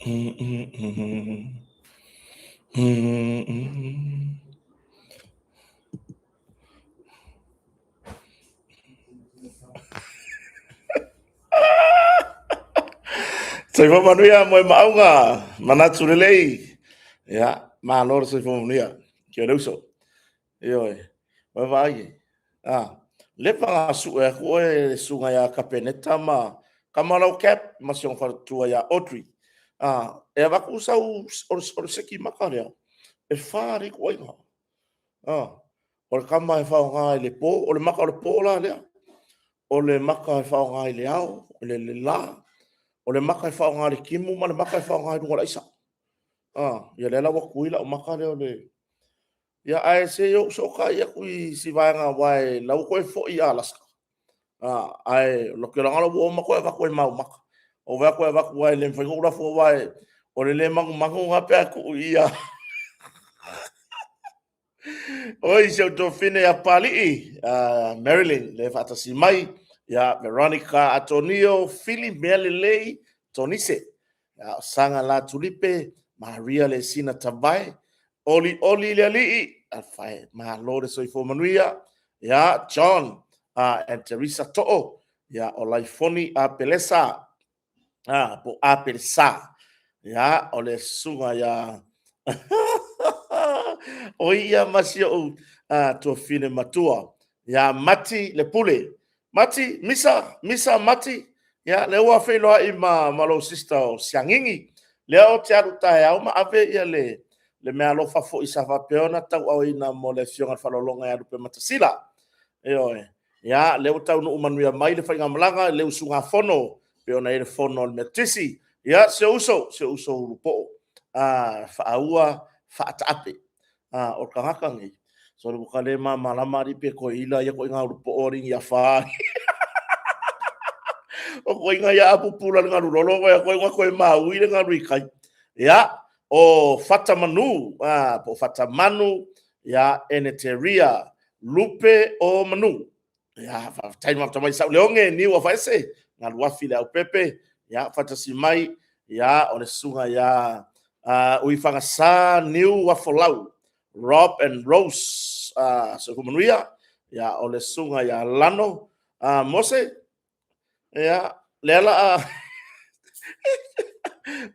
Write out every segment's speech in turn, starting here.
Sai fa manuia mo maunga manatu lelei ya ma lor sai fa manuia ke reuso yo wa vai le pa su e ko e sunga ya kapeneta ma kamalo cap ma sion fa tua ya otri e va ku sa or seki makaria e fari ko inga or kama e fa nga le po o le maka le po la le o le maka e fa nga le au le la o le maka e whao ngāre kimu, ma le maka e whao ngāre runga isa. Ia le lawa kuila o maka leo le. Ia ae se yo so ka ia kui si vaenga wae lau koe fo i Alaska. Ae lo ke langala wo mako e wako e mau maka. O wako e wako wae le mwhaingo ura fo wae o le mangu mangu ngā pia ku ia. Oi se o to fine a pali Marilyn le fatasi mai. Ya Veronica Antonio, Philip Melelei, Tonise, ya Sanga La Tulipe, Maria Lesina Tabai, Oli Lali, Alfai, Ma Lord Soifo Manuia, ya John, and Teresa To'o, ya Olaifoni Apelesa, Po Apelsa, ya Ole Sunga ya, Oia Masio, to Fine Matua, ya Mati Lepule, Mati, Misa Mati, ya lewa fe loa I malo sister o siangingi. Leo te aru tae au ma ave ia le mea lofa fo I safa peona tau au ina mo le fionga whalolonga e arupe matasila. Ya leo tau no umanuia mai le whainga malanga, leo sunga fono, peona e le fono le metisi. Ya se uso urupo. Whaaua, whaataape. O kangakangi. So le bukale ma malama ripe ko ila ia ko inga urupo oring ia whaa. O ko inga ia apu pula nga rulolo ko e mau ile nga rikai ya o fata manu po fata manu ya eneteria lupe o manu ya time after mai sa leonge ni wa faise nga luafi le au pepe ya fata simai ya o le sunga ya uifanga sa new wa folau Rob and Rose so kumanuia ya o le sunga ya lano mose ya lela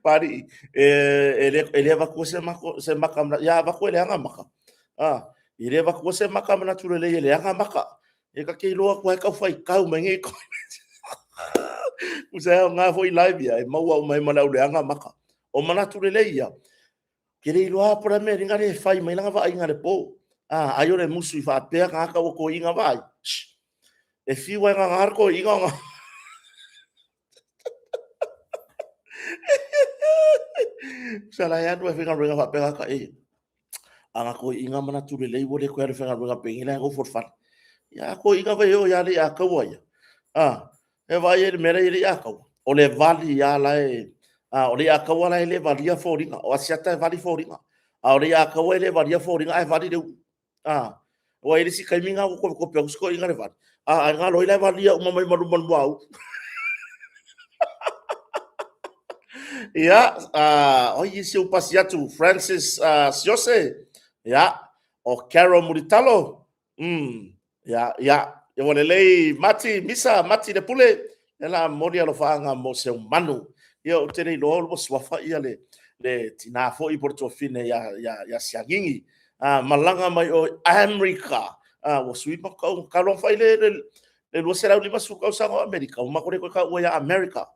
pari ele va ko se maka ya va ko ele anga maka ele va ko se maka na tu le ele anga maka e ka ke lo ko ka fai ka u mengi ko usa nga foi live ya e mau mai mana le anga maka o mana tu le ia ke le lo para me ringa le fai mai nga va inga le po ayo le musu fa pe ka ko inga vai e fi wa nga arko inga Sala ya no finga ringa fa pega ka anga ko inga mana tu le lei wole ko ya finga ringa pengila ko for fun ya ko inga ve yo ya le ya ka wa ya e va ye mera ye ya ka o le vali ya la o le ya ka wa le vali ya foringa o asiata vali foringa o le ya ka wa le vali ya foringa ai vali de o ele si kaiminga ko pe ko inga le vali nga lo ile vali ya umai malu malu Ya, oye, se o pasiatu Francis Siose, ya, o Carol Muritalo, ya, eu olhei Mati de pule, ela moria lo fanga mo se manu, eu terei lo mo swafa ia le tina fo I portofine ya siagingi, malanga mai o America, o sui pa ka lo fai le lo será lima su causa o America, o makore ko ka o ya America.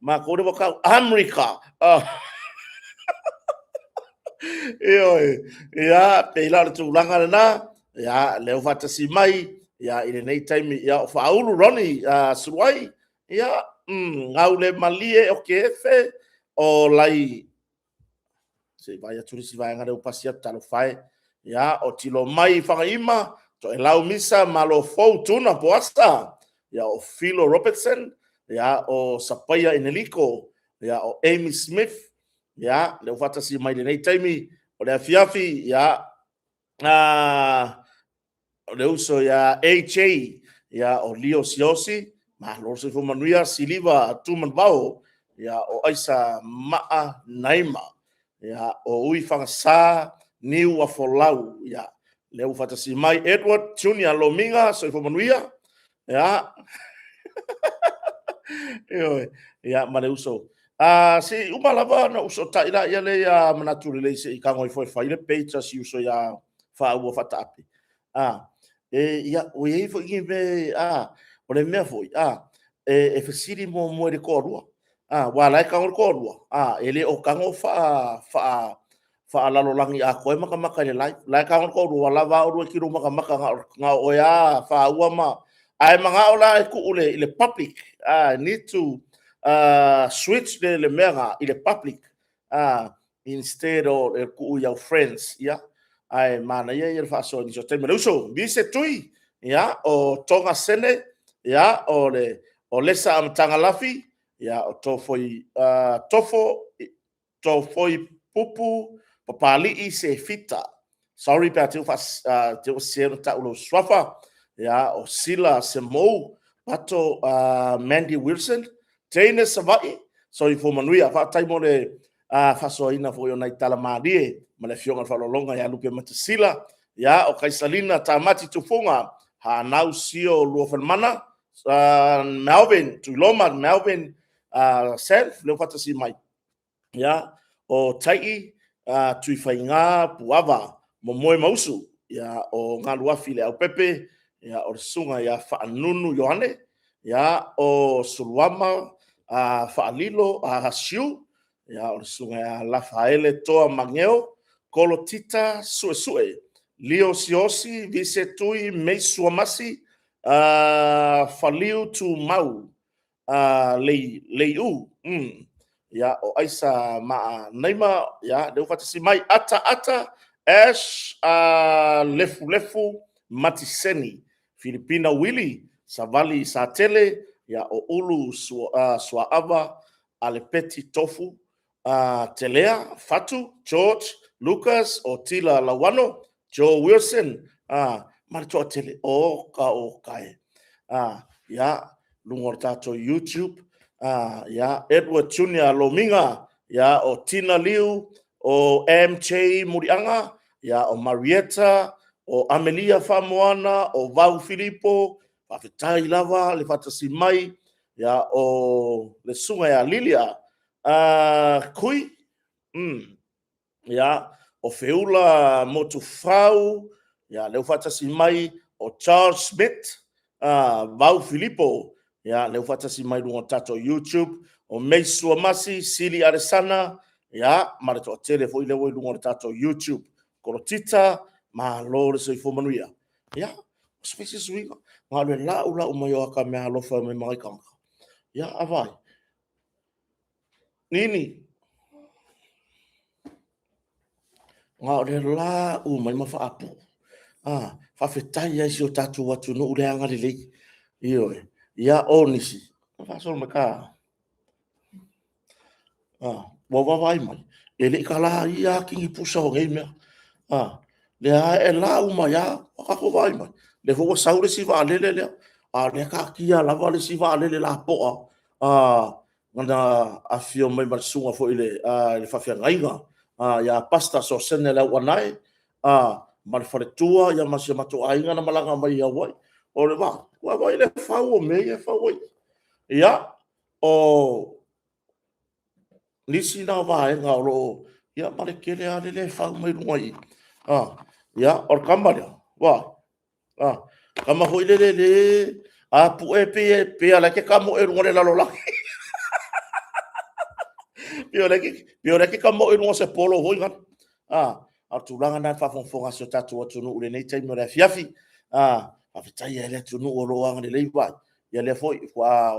Ma ko de ka America ya peila tu langa na ya leo fata si mai ya ile nei time ya fa aulu roni suai ya ngaule malie o kefe o lai se vai tu si vai ngare o pasia talo fai ya o tilo mai fa ima to elau misa malo fo tuna poasta ya o Philo Robertson ya o Sapaya Eneliko ya o Amy Smith ya le fata si mai nei time o le fiafi ya le uso ya HA ya o Leo Siosi ma lo se fo manuia siliva tu man bao ya o aisa maa naima ya o ui whangasa niu a folau ya leu fatasi mai Edward Junior Lominga so ifo manuia ya ya male uso si umalava na uso ta ila ya le ya manaturi le se ikango ifo ile page si uso ya fa u fata api ya o ye fo ibe o le mea fo e fesiri mo mo de korua wa lai ka korua ele o kango fa lalo langi a koe maka le lai ka korua la va o ki ru maka nga o ya fa ua ma ai manga ola ku ule ile public need to switch le mega ile public instead of ku your friends ya ai mana ye fa so ni so te meluso bi se tui ya o tonga sene ya o lesa am tangalafi ya o tofoi pupu papali I se fita sorry pa te fas te o se ta ulo swafa ya o sila se mo pato Mandy Wilson Jane Savai so I fo manuia fa taimo le fa so ina fo yo na itala madie ma le fionga fa longa ya lupe matasila ya o kaisalina tamati tufunga ha nau sio luofan mana Melvin tuloma Melvin self le fatasi mai ya o tai tui fainga puava mo moe mausu ya o ngaluafi le au pepe ya o sunga ya fa nunu yohane ya o suluama fa lilo hasiu ya o sunga ya Rafaele toa mangeo kolotita suesue Leo siosi visetui meisuamasi faliu tu mau leiu ya o aisa ma naima ya de fatasi mai ata ash lefu matiseni Filipina Willy Savali Satele ya o ulu suaava alepeti tofu telea Fatu George Lucas Otila Lawano Joe Wilson marito tele o kai ya lungortato YouTube ya Edward Junior Lominga ya o Tina Liu o MJ Murianga ya o Marietta o Amelia Famoana o Vau Filipo Fafitai Lava le fatasi mai ya o le sunga ya Lilia kui ya o Feula Motufau ya le fatasi mai o Charles Smith Vau Filipo ya le fatasi mai lungo tato YouTube o Meisua Masi Sili Aresana ya marito tele fo ile wo lungo tato YouTube kolotita ma lo se fo manuia ya species winga ma le la ula o mayo ka me alo fa me mai kan ya avai nini nga le la o mai ma fa apu fa fetai ya si o tato watu no ule anga le iyo ya onisi fa so me ka wa vai mai ele kala ia kingi pusa o ngai mea le a la uma ya ka ko vai mai le fo saure si va le le le ka kia la va le si va le la po ngana a fio mai mar sunga fo ile le fa fia ngainga ya pasta so sene la wanai mar fa tua ya mas ma to ainga na malanga mai ya wai o le va wa ile fa o me ya fa wai ya o nisi na va nga ro ya mare kele a le fa mai ruai ya or kambale wa kama ho ile le pu e pe ala ke kamo e ngore la lola pe ole ke kamo e ngore se polo ho ngan a tulanga na fa fonga so tatu watu no ule nei tai mo la fiafi a fitai ele tu no ro ang le wa ya le fo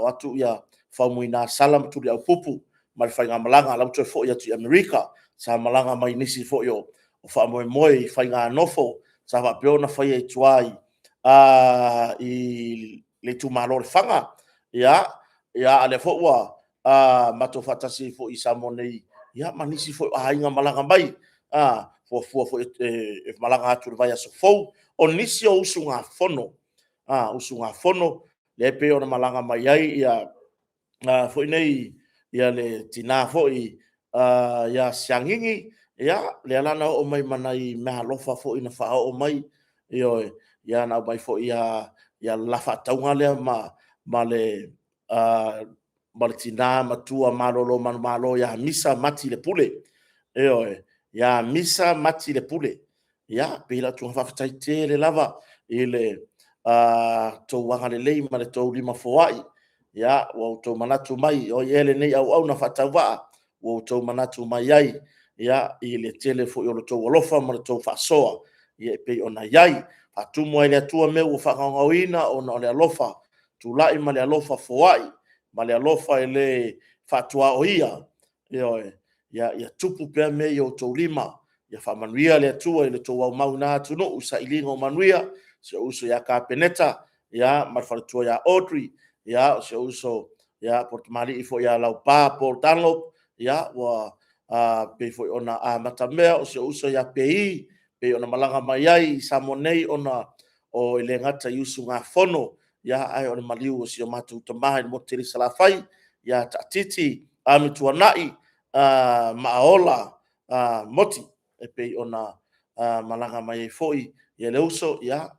watu ya fa muina salam tu ya pupu mal fa ngamalanga la tu fo ya tu America sa malanga mai nisi fo yo o fa moi fa nga nofo sa va pe ona fa ye tuai I le tu malo fanga ya ale fo wa mato fatasi fo isamone ya manisi fo ainga malanga mai fo e malanga tu vai so fo onisi o usunga fono le pe ona malanga mai ai ya fo nei ia le tina fo'i ia siangingi ia le alana o mai manai mea lofa fo'i na whao o mai ia na mai fo'i ia lafa taunga lea ma le ma le tina matua malolo malo ia misa mati le pule ia misa mati le pule ia pila tu fafatai te le lava ile to wanga le lei ma le to lima foai ia o to manatu mai o ele nei au na fatawa o to manatu mai ai ia ile telefo o to lofa ma to fasoa ia pe ona yai atu mo ele tua me o whakangawina o na le alofa tu lai ma le alofa foai ma le alofa ele fatua o ia ia tupu pe me o to lima ia whamanuia le atua ile to wau mauna tuno usa ilinga o manuia se uso ia ka peneta ia marfalatua ia Audrey ia se uso ia portamali ifo ia lau pa por tanlo ia wa pe fo ona matamea o se uso ia PI pe ona malanga mai ai samonei ona o ile ngata yusu nga fono ia ai ona maliu o se matu tamahi mo tiri salafai ia tatiti amituanai maola moti e pe ona malanga mai foi ia le uso ia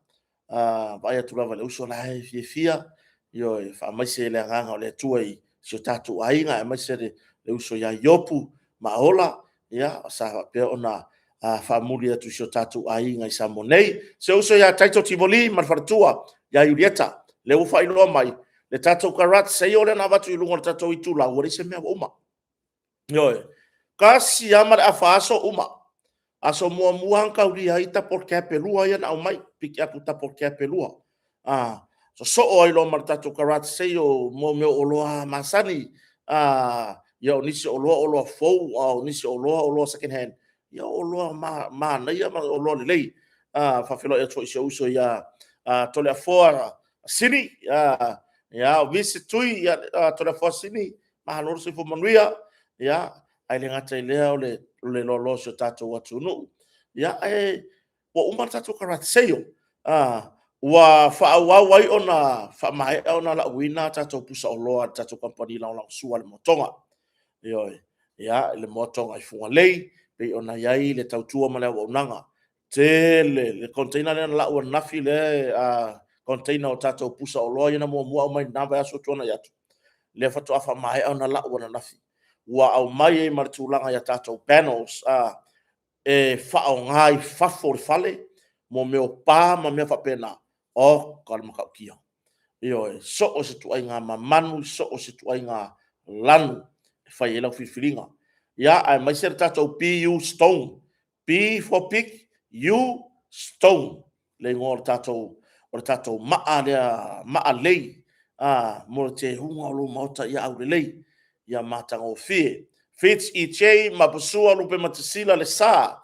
vai atu lava le uso la fia e fa mai se le nganga o le tuai so tatu ainga mai se le uso ia yopu maola ia sa pe ona fa mulia tu so tatu ainga i samonei se uso ia taito tivoli mal fartua ia Julieta le ufa ilo mai le tatu karat se yo le na vatu ilunga tatu itu la ori se mea uma kasi amar afaso uma aso mua ka uri haita por ke pelua ia na mai piki aku ta por ke pelua so o ilo martatu karat se yo mo me oloa masani yo nisi oloa fou o nisi oloa second hand yo oloa ma na ia ma oloa lei fa filo e to so ia tole fora sini ya visit tui ya tole fora sini ma lor se fo manuia ya ai le ngata le lo so tatu watu no ya wa umar tatu karat seyo wa fa wai ona fa mai ona la wina tatu pusa oloa tatu company la sua le motonga ya le motonga i funga lei pe ona yai le tautua ma le unanga tele le container le la o nafi le container o tatu pusa oloa ina mo mai na va so tona ya le fa to fa mai ona la o nafi wa au mai e martulanga ya tatu panels e fa o ngai fa for fale mo me o pa ma me fa pena o kalma ka kia so o se tu ai nga mamanu so o se tu ai nga lanu fa yela fifilinga ya ai mai ser tatu PU stone P for pig U stone le ngor tatu ma lei mo te hunga lo mota ya au lei ya matanga o fie fits I che ma pusua lupe matisila le sa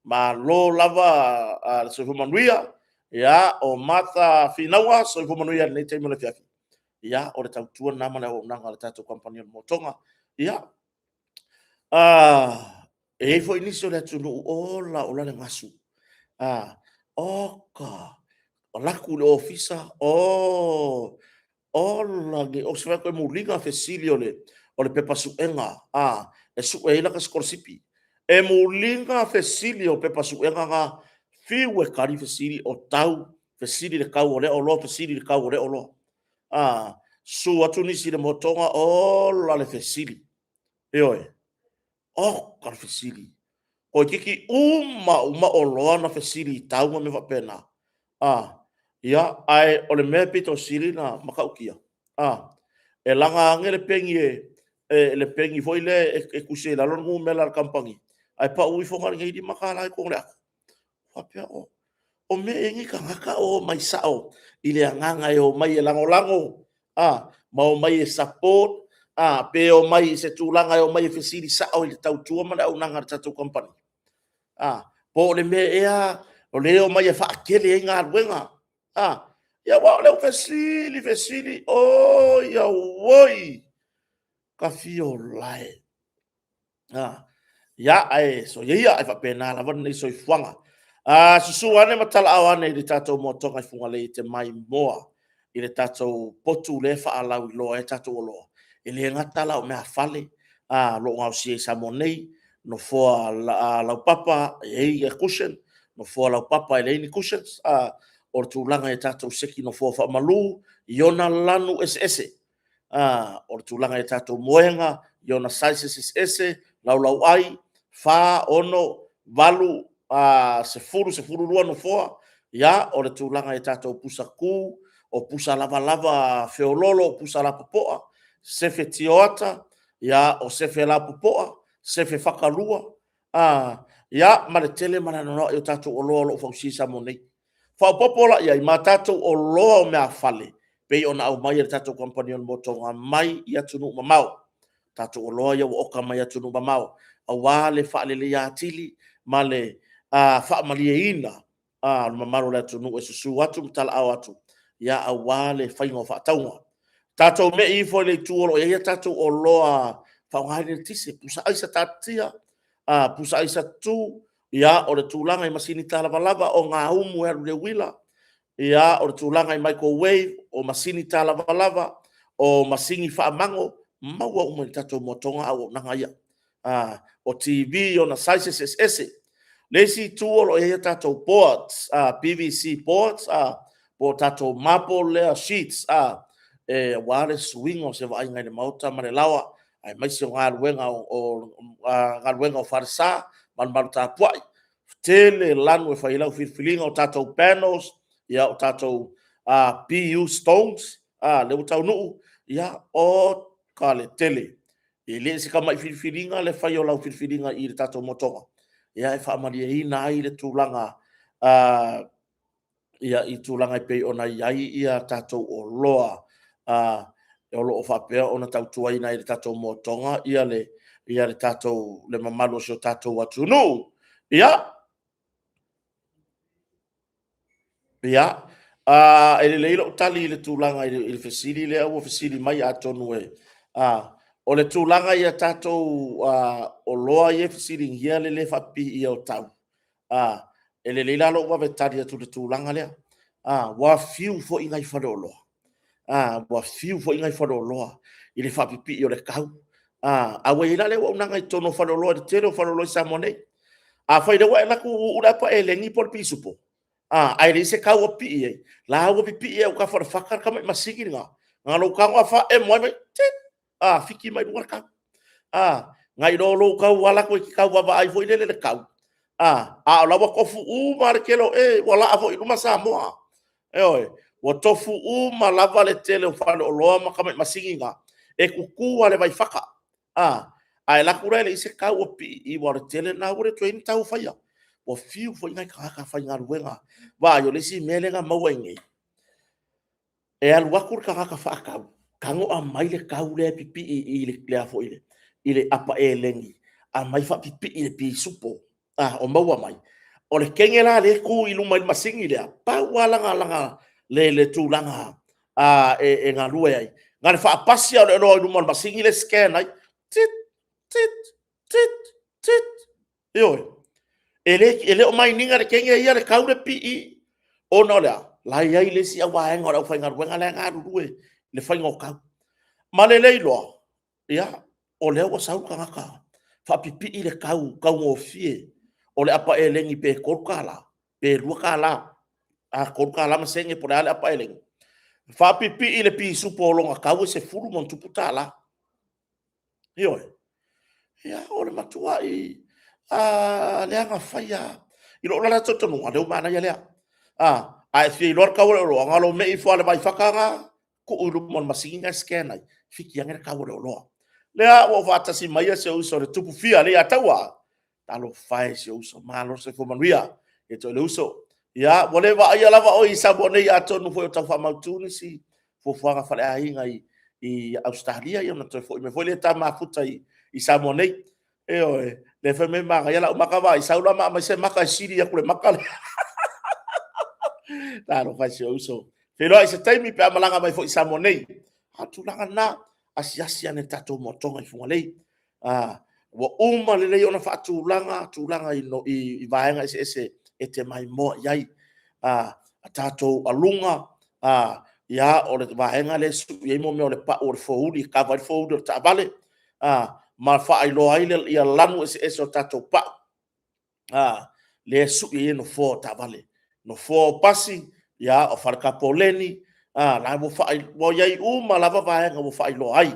ma lo lava le so manuia ya o mata finawa so manuia le te mo le fiafi ya o le tautua na mana o nanga le tatu company mo tonga ya e foi inicio le tunu ola le ngasu oka o laku le ofisa ola ge o se ko mo liga fesilio o le pepa suenga e su e la scorsipi e mo liga fesilio pepa suenga nga fiwe kari fesili o tau fesili le kau ole o lo fesili le kau ole o lo su atu nisi le motonga ola le fesili kar fesili o kiki uma o lo na fesili tau me va pena ia ai o le me pito sili na makaukia e langa ngele pengi le pengi foi le e kuse la lon ngu mela kampangi ai pa ui fonga ngai di makala ai ko le fa pe o me engi ka ngaka o mai sao ile nganga o mai e lango ma o mai e support pe o mai se tulanga o mai fesili sao ile tau tua mana o nanga tatu company po le me ea o le o mai e fa kele nga wenga ia wa le fesili ia woi ka fio lai ia ai so ia ai fa pena la van nei so fuanga susu ane matala awane le tato mo tonga funga le te mai moa i le tato potu le fa ala lo e tato lo ele ngata la o me afale lo ngau si Samonei no foa la papa e cushion no foa la papa ele ni cushions o tu langa e tatou seki no foa malu iona lanu ese o tu langa e tatou moenga iona sizes ese lau ai fa ono valu se furu lua no foa ya o le tulaga e tatou pusa ku o pusa lava feololo o pusa la popoa sefe tioata ya o sefe la popoa sefe fakalua ya ma le tele mana no o tatou o loa lo fausi Samonei fa popola ya ma tatou o loa o mea fale pe ona au mai le tatou kompani on motonga mai ia tunu mamau tatou o loa ia o oka mai tunu mamau awa le fa le ya tili ma le fa malieina mamaro le tunu e susu atu mtala au atu ya awa le faingo fa taunga tatou me i fo le tuolo ia tatou o loa fa ngai tise pusa aisa tatia pusa aisa tu ya o le tulanga i masini tala lava o nga umu e le wila ya o le tulanga i microwave o masini tala lava o masingi fa mango maua umu tatou motonga au nanga ia o TV o na sizes ese lesi tuolo e tatou boards PVC boards po tatou maple layer sheets e wale swing o se vai ngai le mauta ma le lawa ai mai se ngaluenga o farsa man ta puai tele lanu e fai lau filfilinga o tatou panels ia o tatou PU stones le utau nuu ia o kale tele e le se kama filfilinga le fai o lau filfilinga i le tatou motonga ia e whaamaria ina ai le tūlanga ia i tūlanga i pei ona iai ia tatou o loa e o loo whapea ona tautua ina i le tatou motonga ia le tatou le mamalo se o tatou atunu ia e le leilo utali i le tūlanga i le fesili le au fesili mai atonu e o le tūlanga ia tatou o loa i e fesili ngia le whapi i o tau e le leila lo wa vetari atu le tūlanga lea wa fiu fo ingai whareoloa wa fiu fo ingai whareoloa i le whapipi i o le kau awa ila le wa unanga i tono whareoloa le tere o whareoloa i Samonei whaida wa e laku urapa e lengi por pisupo ai le se kau o pi e la o pipi e o ka whakar kama i masiki nga lo kau a wha e moe mai fiki mai duar kau ngai lo kau wala ko ki kau wa ai fo ile le kau lawa kofu ma kelo wala afo i luma Samoa oi wa tofu ma lava le tele o falo o loa ma kama masingi nga e kuku ale vai faka ai la kura le ise kau o pi i wa le tele na ure tuen tau faia o fiu fo ngai ka fa nga ruenga va yo le si mele nga mawenge e al wakur ka fa kau kango a mai le kau le pipi i le klea fo ile apa e lengi a mai fa pipi i le pi supo o maua mai o le kengela le ku i luma i masingi lea pa langa le tūlanga e ngā lue ai ngā le whaapasi au le roa i luma i masingi le scan ai tit ioi e le o mai ninga le kenge ia le kaure pi i o no lea lai ai le si a waenga o le au whai ngā ruenga le ngā rurue le whai ngō kau ma le leiloa ia o le au sau kangaka whaapipi i le kau ngō fie o le apa e lengi pe korkala pe ruakala korkala masenge por ale apa e lengi fa pipi i le pi supo longa kau se furu mon tuputala io ya o le matua i le anga faia i lo la toto no ade mana ya le ai fi lor kau lo ngalo me i fo le mai fakanga ku ulu mon masinga scan ai fiki anga kau lo le o vata si mai se uso le tupu fia le atawa talo fai se uso malo se fo manuia e to le uso ya vole va ia lava o i Samonei ato no foi tau fa mautuni si fo fanga fale ainga i Australia ia na to foi me foi le ta mafuta i Samonei le fe me manga ia la maka vai saula ma se maka siri ya kule maka talo fai se uso pero ai se taimi pe malanga mai foi Samonei atu langa na asiasia ne tato motonga i fungalei wa uma le ona fa tūlanga i vaenga ese e te mai mo iai a tatou alunga ya o le vaenga le su ye mo me o le pa o le fouli ka vai fouli o tabale ma fa ai lo ai le ia lanu ese o tato pa le su ye no fo tabale no fo pasi ya o farka poleni la mo fa ai mo ye uma la va vaenga mo fa ai lo ai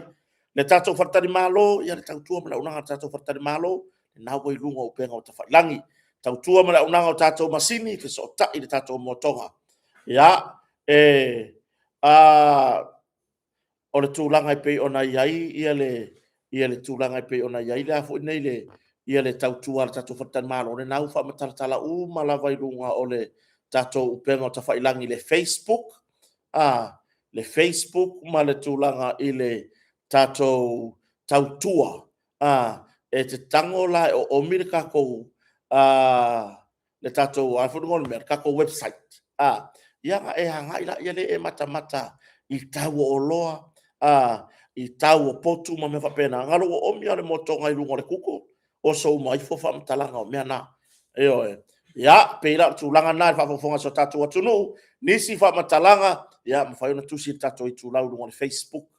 le tato fartari malo ya le tautua ma una tato fartari malo na wai lunga o penga o tafailangi tautua ma una o tato masini ke so ta i le tato motonga ya o le tūlanga i pei ona iai ia le tūlanga i pei ona iai le afu nei le ia le tautua le tato fartari malo le nau fa matalatala uma la vai lunga o le tato upenga o tafailangi le Facebook le Facebook ma le tūlanga i le tato tautua e te tango la o mire kako le tato a fu ngol mer kako website ia e hanga ila ia le e mata mata i tau o loa i tau o potu ma me fa pena ngalo o mi ale motonga i lungo le kuko o so mai fo fa mtalanga o me na ia peila tūlanga na fa fonga so tato atu no nisi fa matalanga ia ma fa ona tusi tato i tūlau lungo le Facebook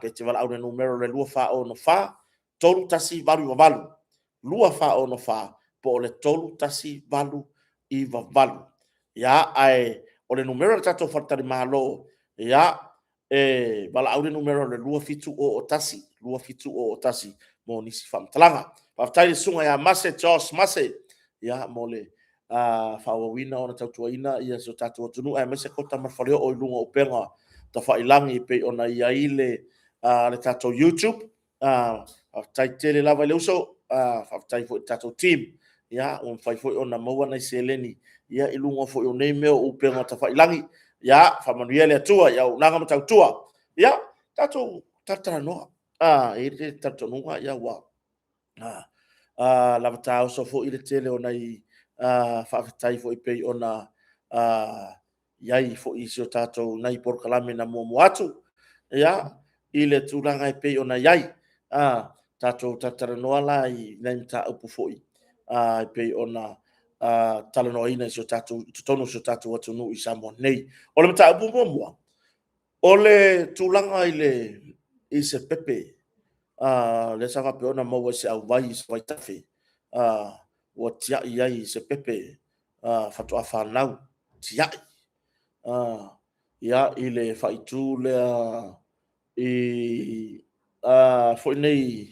pe te wala au le numero le lua fa o no fa tolu tasi valu i valu lua fa o no fa po le tolu tasi valu i valu ia ai o le numero le tato fartari malo ia wala au le numero le lua fitu o tasi lua fitu o tasi mo nisi fa matalanga pa tai sunga ya mase Josh mase ia mo le fa wina ona tautuaina ia so tato tunu ai mase kota marfalio o lunga o penga ta fa ilangi pe ona ia ile le tato YouTube tai tele lava le uso fa tai fo tato team ia on fai fo ona maua na seleni ia ilunga fo o nei me o penga ta fa ilangi ia fa manuele tua ia nanga ma tautua ia tato tatara no e tato no ia wa lava tau so fo ile tele ona i fa tai fo i pe ona iai fo i so tato nai por kalame na mo atu ia ile tūlanga i pei ona iai tato tatara noa la i nai mta upu foi i pei ona tala noa ina so tato tutono so tato watu nu i Samoa nei o le mta upu mua o le tūlanga i le i se pepe le sanga pe ona maua se au vai se vai tafe o tia iai se pepe fatu a whanau tia ia i le whaitu le i foi nei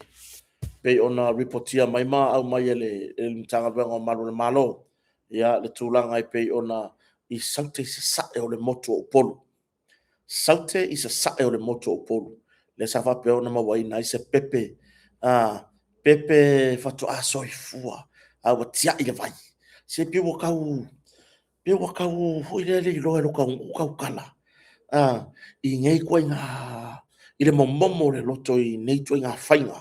pe ona reportia mai ma au mai ele mtanga venga malo le malo ia le tūlanga i pe ona i saute i se sae o le moto o polu saute i se sae o le moto o polu le safa pe ona mawai na i se pepe pepe fatu a soifua au tia i le vai se pe wakau hoi le loe lo kau kala i ngei koe ngā i le momomo le loto i nei tui ngā whainga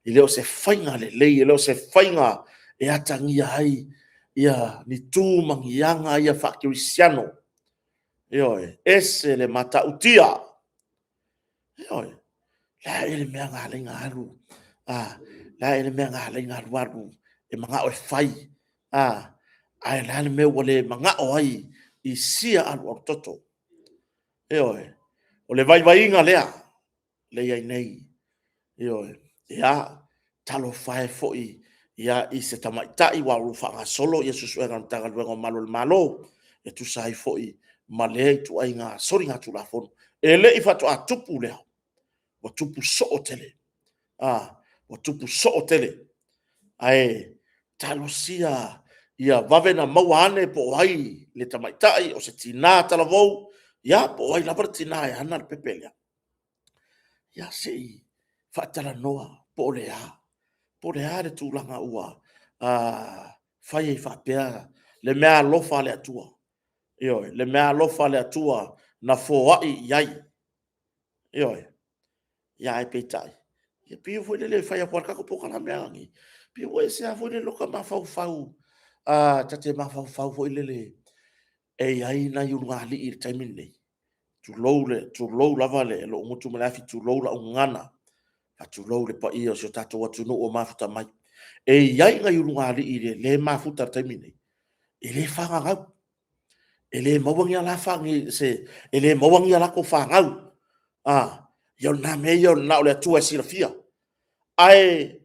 i leo se whainga le lei i leo se whainga e atangia ai ia ni tūmangianga ia whakirisiano ese le mata utia la ele mea ngā lenga alu la ele mea ngā lenga alu alu e mga o e whai ai la ele mea wale mga o ai i sia alu o toto o le vai vai inga lea le iai nei ia talo fae foi ia i se tamaitai wa ru fa solo ia susu era tanga luenga malo e tu sai foi ma le tu ai nga sori nga tu la fon e le i fatu atupu le wa tupu so o tele wa tupu so o tele ai talo sia ia vavena mauane po ai le tamaitai o se tina tala vou ia po ai la partina ia na pepelia ia sei fatala noa po le are tu langa ua fai fa pea le mea lofa le atua le mea lofa le atua na fo ai yai ia e petai ia pio foi le fai a por ka ko poka na mea ngi pio e se a foi le loka ma fau tate ma fau foi le e ai na yu ngali i taimin nei tu low lava le lo mutu malafi tu low la ngana atu lo le pa ia so tato watu no o mafuta mai e iai nga yulu ngari i le mafuta taimine i le whanga ngau ele mawangia la fangi se ele mawangia la ko fangau yo na me yo na le tua silafia ai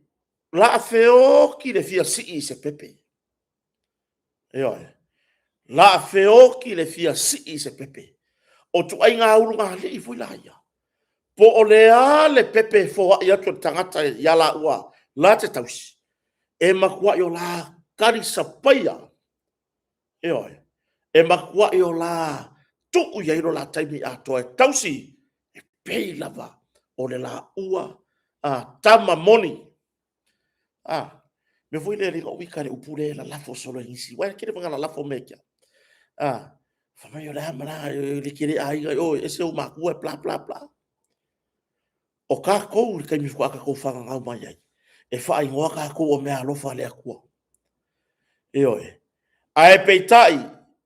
la feo ki le fia si se pepe yo la feo ki le fia si se pepe o tu ai nga ulu nga le foi la ya po o le pepe fo ya tu tangata ya la ua la te tausi e makua yo la kari sapaya yo e makua yo la tu ya iro la taimi ato e tausi e pei lava o le la ua tama moni me foi le ringa wika le upure la lafo solo nisi wa kire panga la lafo mekia fa mai ola mara le kire ai o ese o makua bla bla bla o ka ko le kai mi kwa ka ko fa nga mai ai e fa ai ngoa ka ko o me alofa le akua e oi ai peitai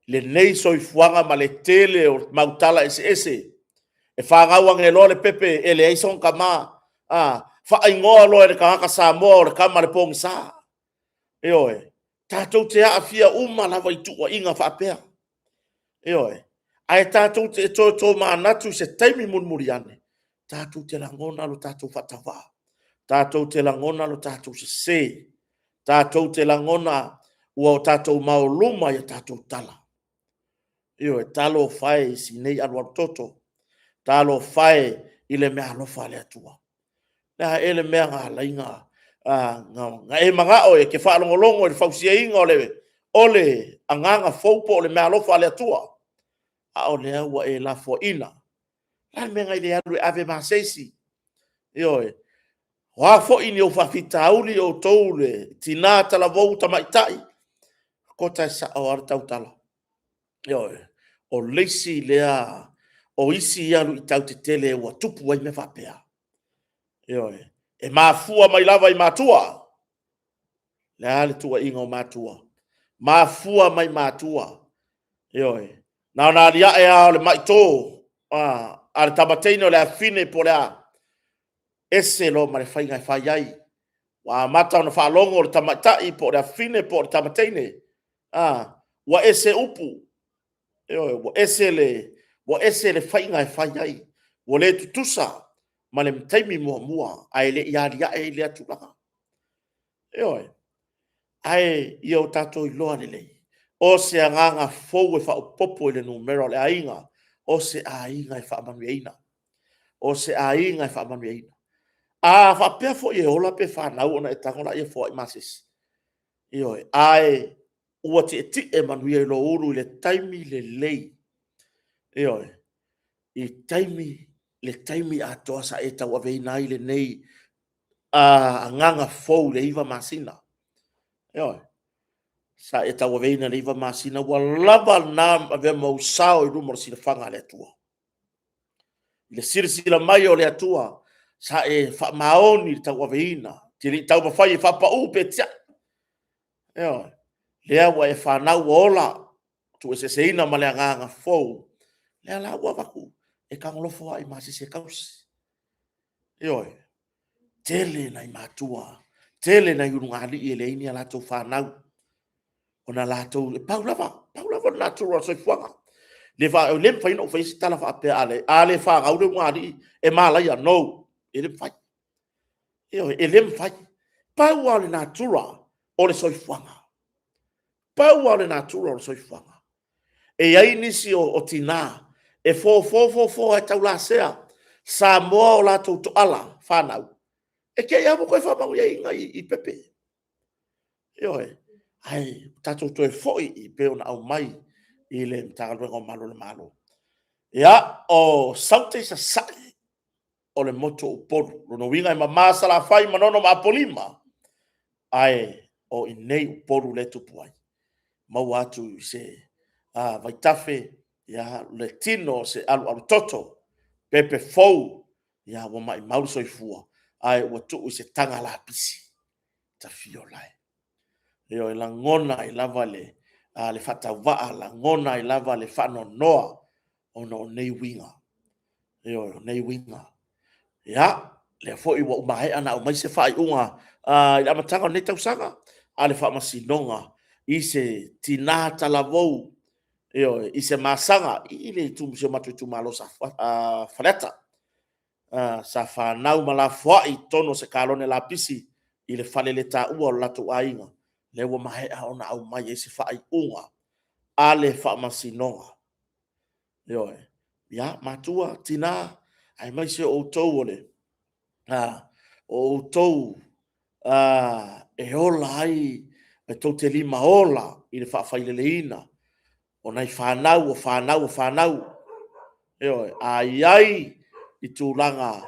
le nei soifuanga ma le tele o mautala ese e fa nga wange lo le pepe ele ai son kama fa ai ngoa lo e ka sa mo le kama le pong sa e oi tatou te afia uma la vai tu inga fa pea e oi ai tatou te to ma natu se taimi mun muriane tatou te langona lo tatou fatava tatou te langona lo tatou se tatou te langona ua tatou mauluma ya tatou tala io talo fai si nei alwa toto talo fai ile me alofa le atua na ele me nga lainga nga e manga o e ke fa longo e fa sia inga ole anganga fopo le me alofa le atua a ole wa e la fo ina la me nga ile ave masesi io wa fo ini o fa fitauli o toule tinata la volta maitai kota sa o artau tala io o leisi lea o isi alu i tau te tele ua tupu wai me whapea. E mafua mai lava i matua. Le ale tua inga o matua. Mafua mai matua. Nao na ria e ao le mai tō. Ale tabateino le afine po lea. Ese lo ma le whainga e whai ai. Wa mata ona whalongo le tamatai po le afine po le tabateine. Wa ese upu. Wa ese le whainga e whai ai. Wa le tutusa. Ma le mtaimi mua ai le iaria e le atulanga. Ai o tato i loa lelei. O se anganga fou e whao popo i le numero le ainga. O se ainga e wha manueina. O se ainga e wha manueina. Whapea fo i e ola pe whanau ona e tangona i e fo i masis. Ai ua te ti e manuia i lo uru i le taimi le lei. I taimi le taimi atoa sa e tau ave nai le nei nganga fou le iwa masina. Sa e tau ave le iwa masina wa lava na ave mausao i rumor sila whanga le atua. Le sirisila mai o le atua sa e wha maoni tau ave ina. Tiri tau mawhai e whapa upe tia. Lea wa e whanau ola tu e se ina ma le nganga fou. Lea la ua waku. E kangolofo ai masi se kausi. Tele na i matua. Tele na yurungali i le ini ala tau whanau. Ona la tau, paulava na tau rasa i fuanga. Le wha, lem whai no whai si tala wha apea ale. Ale wha ngaude ngari e malai a no. E lem whai. E lem whai. Pau ale na tura o le soi fuanga. Pau ale na tura o le soi fuanga. E ai nisi o tina. E fo e tau la sea. Sa moa o la tau to ala, whanau. E ke ia mo koe whamau ia inga i pepe. Ai, tatou to e foi i peona au mai i le mtagaluenga o malo le malo. Ia, o saute sa sai o le moto o poru. Rono winga i mamasa la fai manono ma apolima. Ai, o i nei o poru le tupu ai. Mau atu i se vaitafe. Ya le tino se alu toto pepe fou ya wa mai mau so fua ai wa tu se tanga la pisi ta fiolai yo la ngona i lava le fata va la ngona i lava le fano noa ono nei winga yo nei winga ya le fo i wa mai ana o mai se fai unga la matanga nei tau sanga ale fa masinonga i se tinata la vou Io i se masanga i le tu se matu tu malo sa faleta sa fa nau mala fo i tono se kalone la pisi i le fale le ta ua la tu ainga le wa mai a ona au mai se fa i unga ale fa masinonga io ya matua tina ai mai se o tou ole o tou e ola ai e tau te lima ola i le fa fa le leina ona i fanau o fanau o fanau ai i tūlanga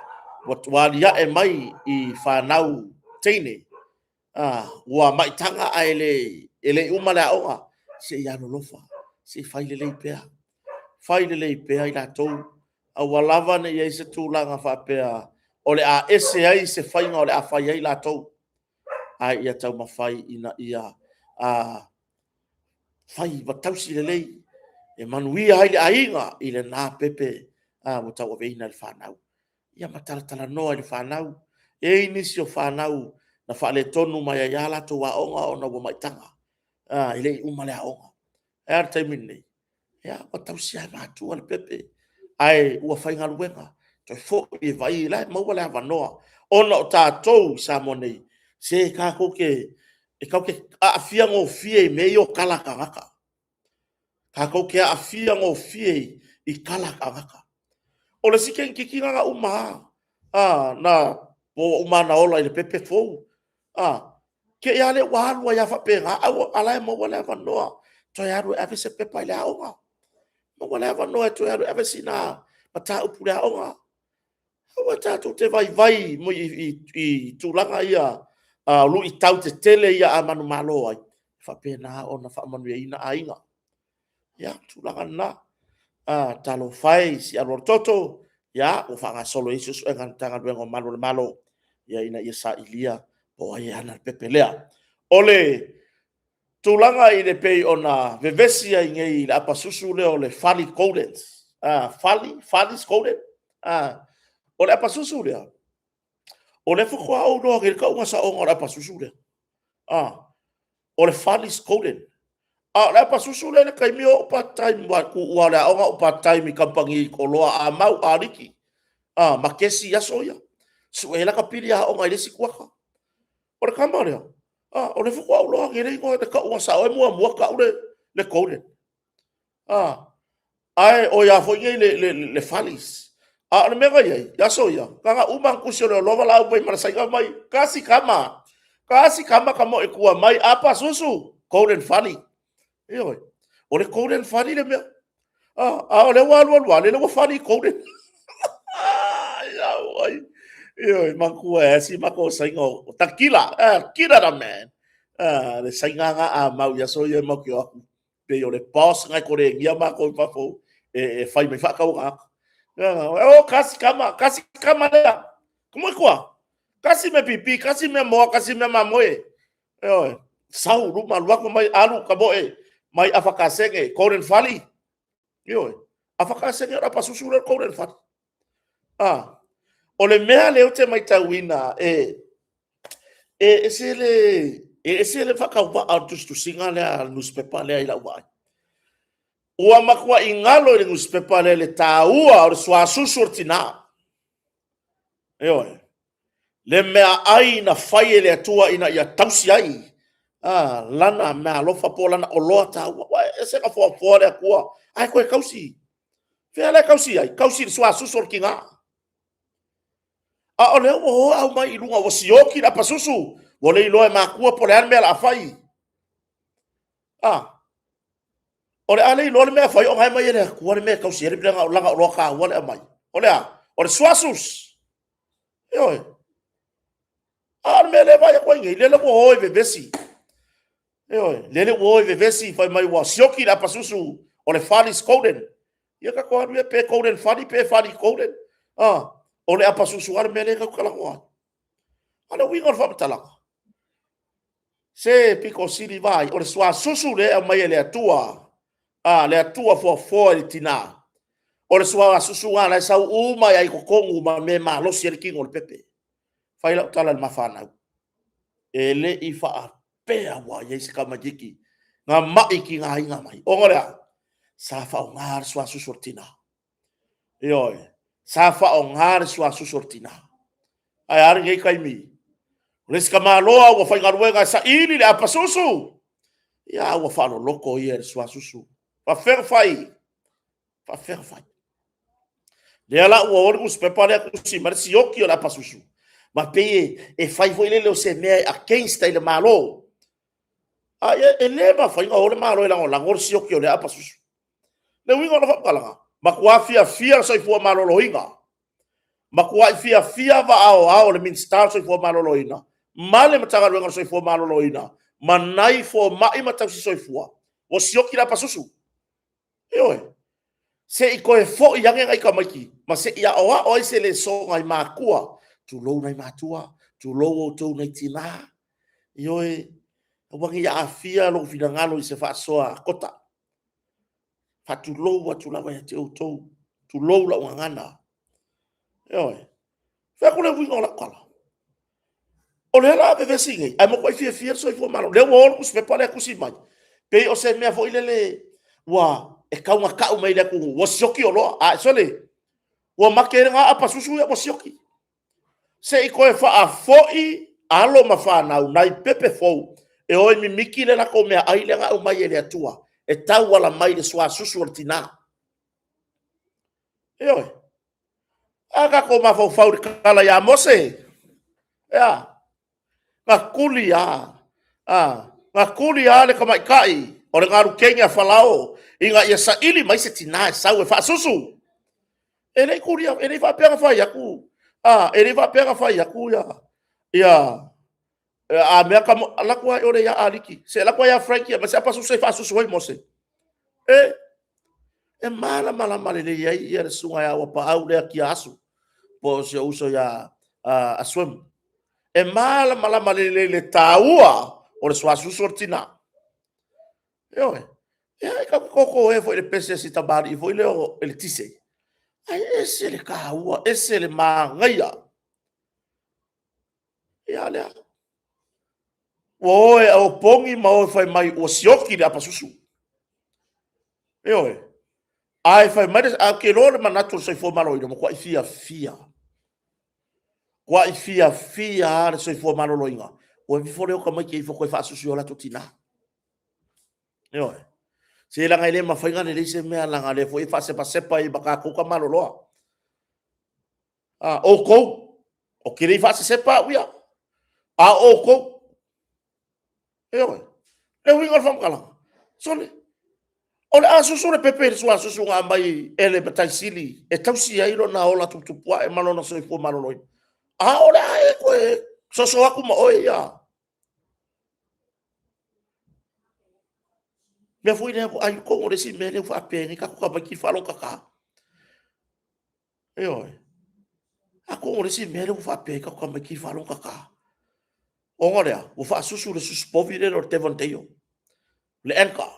watualia e mai i whanau teine ua maitanga a ele umale a oa se i anu lofa se whaile lei pēa i la tau a walawa ne i se tūlanga whapea o le a ese ai se whainga o le a whai ai la tau ai ia tau mawhai ina ia whai watausi le lei e manuia ai le ainga i le nā pepe mo tau o veina le whanau ia matalatala noa i le whanau e inisi o whanau na whaale tonu mai a ia lato wa onga o na wa maitanga i le uma le a onga e ar taimin nei ia watausi ai mātua le pepe ai ua whainga luenga toi fo i vai lai maua le avanoa ona o tātou sa mo nei se kako ke e kauke a fia ngo fie me o kala kangaka kako ke a fia ngo fie i kala kangaka o le sike kiki nga uma na po uma na ola i le pepe fou ke ia le walu ia fa pe nga au ala mo wala fa noa to ia ru ave se pepa ile aonga mo wala fa noa to ia ru ave sina mata upu le aonga o ta to te vai mo i tulanga ia lu i tau te tele ia amanu malo ai fa pe na ona fa manu ina ainga ya tulanga na talo fai si a toto ya o fa nga solo isu e kan tanga duengo malo ya ina ia sa ilia o ai ana pepelea ole tulanga i le pei ona vevesia i ngei la pasusu le ole fali codens fali coded ole pasusu le ole fu kwa o no ke ka unga sa o ora pasusu le ole fali coded la pasusu le kai mi o pa time wa ku wala o pa time kampangi ko loa a mau ariki makesi ya soya suela ka pili a o ngai le sikuaka ora kamare ora fu kwa lo ke le ko ka o sa o mo ka ore le kore ai o ya fo le falis le mega ya soya kanga uma kusio le lo la pai mara sai mai kasi kama kamo e kua mai apa susu kore fali oi ore kore fali le me ole wa le fali kore ya oi oi makua si mako saingo takila kila da man le sainga a mau ya so ye mo kyo pe yo le boss ngai kore ngia mako pa fo e fai me fa ka o kasi kama le como kwa kasi me pipi kasi me mo kasi me mamoe oi sau ru malwa ko mai alu ka bo mai afakasenge koren fali yo afakasenge ra pasusura koren fali o le mea leo te mai tauina ese le whakaupa au tustu singa lea newspaper lea ila uai. Ua makua i ngalo le newspaper le tāua o le suasusu o tina. Eoe. Le mea ai na whai le atua ina ia tausi ai. Lana mea lofa po lana o loa tāua. Ese ka fua lea kua. Ai koe kausi. Fea le kausi ai. Kausi le suasusu o kinga. O le o au mai ilunga o sioki la pasusu o le iloe makua po le ane mea la fai o le ale iloe mea fai o ngai mai ele kua le mea kausi ere bilanga o langa o loka o le amai o le suasus oi le mea le vai kwa inge lele o oi vevesi lele o oi vevesi fai mai wa sioki la pasusu o le fali skoden ia ka kua rue pe koden fali pe fali koden o le apasusu ar mele ka kala wa ana winga fa talaka se piko siri vai o le swa susu le mai le atua le atua fo le tina o le swa susu ala sa uma ai ko kongu ma me ma lo sir king o le pepe fai la tala mafana ele i fa pe wa ye ska majiki nga mai ki nga inga mai o ngora sa fa ngar swa susortina yo sa fa ngar swa susortina ai ar ngai kai mi reska maloa wa fa ngarwenga sa ili le apa susu ya wa fa lo loko ye swa susu fa fer fai le ala wa or us prepare ku si mar si okio la apa susu ma pe e fai foi le se me a quem está ele malo a e leva fa ngor malo la ngor si okio le apa susu le winga la fa kala ma kwa fia sai fu malo loinga ma kwa fia va ao le min star sai fu malo loina male matanga lo sai fu malo loina manai fo mai mata sai fu o si okio la apa susu yo se i koe fo i ange ngai ka maiki ma se ia oa oi se le so ngai makua tu lo nai matua tu lo o tu nai tina ioe wangi ya afia lo fina ngalo i se fa soa kota fa tu lo wa tu la wa te o tu lo la ngana ioe fa ko le winga la kala o le la be vesingi ai mo koe fia so i fo malo le wo us me pale kusi mai pe o se me fo ile wa e kaunga kau mai le ku wo sioki o lo a sole wo makere nga apa susu ya wo sioki se i koe fa a foi alo ma fa na nai pepe fo e oi mi miki le la ko me ai le nga o mai le atua e tau wala mai le swa susu ortina e oi aga ko ma fo fa kala ya mose ya ngakuli le ka mai kai o le ngaru kenya falao inga ia sa ili mai se tina sa e fa susu ele kuria ele va pega fa yaku ele va pega fa yaku ya a me ka la kwa ore ya aliki se la kwa ya frankie mas apa susu fa susu hoi mose e mala le ya ia sunga ya wa pa au le ki asu po se uso ya a swim e mala le taua o le swa susu ortina yo e ka koko e foi le pese si tabari foi le ele tise ai ese le kaua ese le mangaia ia le o e o pongi ma o fai mai o sioki le apa susu e ai fai mai a ke lo le manatu sai fo malo i mo kwa fia le sai fo malo loinga o vi fo le o ka mai ke fo ko fa susu la tutina e se la ngai le ma fai ngane le se me la ngale fo fa se pa i baka ko ka malo loa o ko o kiri fa se pa uia o ko e winga fam kala sole o le aso sole pepe so aso so nga mai ele batai sili e tausi ai lo na ola tutupua e malo na so fo malo loi o le ai ko so aku ma oi ya me foi ne ai ko o resi me le fa peni ka ko ba ki falo kaka a ko o resi me le fa pe ka ko ba ki falo kaka o ngore o fa susu le sus povile lo te vonteio le enka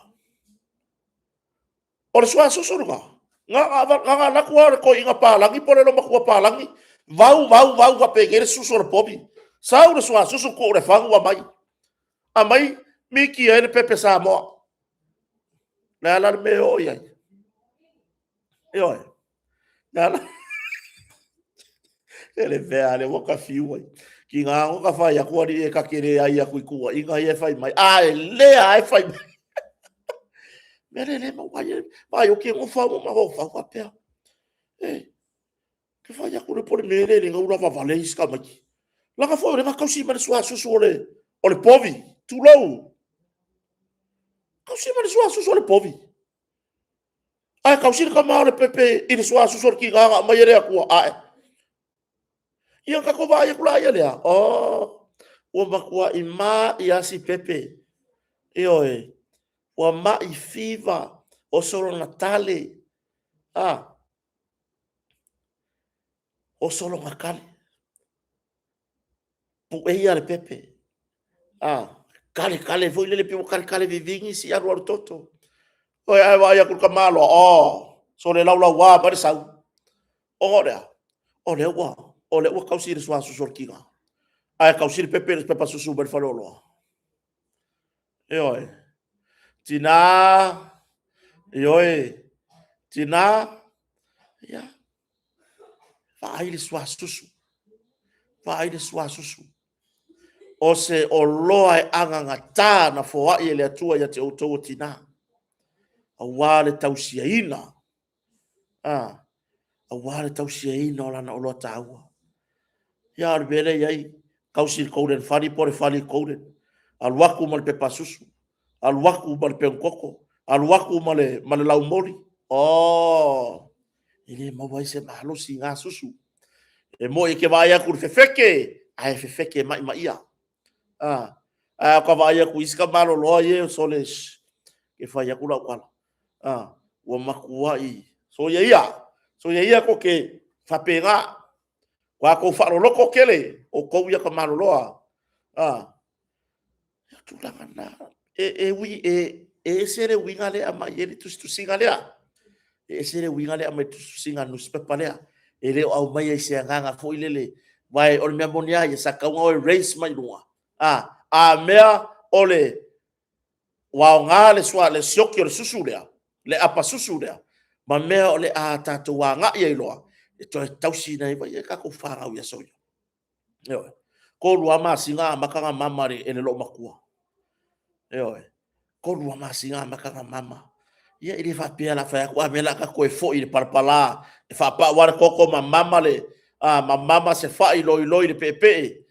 o le swa susu nga na ko inga palangi pole lo makua palangi vau va pe ke le susu le povi sau le swa susu ko le fangu a mai miki ele pepe sa mo la la me o ya la la ele vea mo ka fiu ki nga o ka fa ya ko ri e ka kere ai a ku inga e fai mai le ai fai me le mo vai o que mo fa mo fa fa pe que fa ya ko le por me le nga ura va vale iska mai la ka fo le ka si ma swa su o le povi tu lo ka si ma su le povi ai ka si ka ma le pepe i swa su ki nga mai re ku ia ka ko vai kula ia lea o makua i ma i asi pepe o ma i fiva o solo natale o solo makale pu e ia le pepe kale foi le pe kale vivingi si aru toto o ai vai ku ka malo so le laula wa ba sa o le wa kausi le swa su kinga ai kausi le pepe le pepa su ber falolo tina Ioe, tina, ia, vai le sua susu. Vai le sua susu. O se o loa e anganga tā na foa i le atua ia te outou tina. A wale tausia ina. A wale tausia ina o lana o loa tāua. Ia ar bele iai, kausi kouren fari pore fari kouren. Al waku mal pepa susu. Al waku mal penkoko. Al waku male laumori. Oh, ele mawai se mahalosi ngā susu. E mo i ke vai aku fefeke. Ai fefeke mai ia. Ka vai aku iska malo loa ye soles. Ke fai aku la kwala. Ua makua i. So ia ia ko ke whapenga. Wa ko whaloloko kele. O kou ia ka malo loa. Tulanga na. E sere winga lea ma yeri tu singa lea. E sere winga lea ma tu singa newspaper lea. E leo au mai e se nganga fo ilele. Vai o mea monia ia sa kaunga o race mai noa. A mea ole wa nga le swa le siokio le susu lea. Le apa susu lea. Ma mea ole a tatu wa nga ia iloa. E toi tausi na iwa ia kako whanga uia soia. Ko rua ma singa makanga mamare e le lo makua. Ko rua ma singa makanga mama. Ia ili fa pia la fa ko amela ka ko e fo i parpala. E fa pa war koko ma mama le. Ma mama se fa i loi le pepe.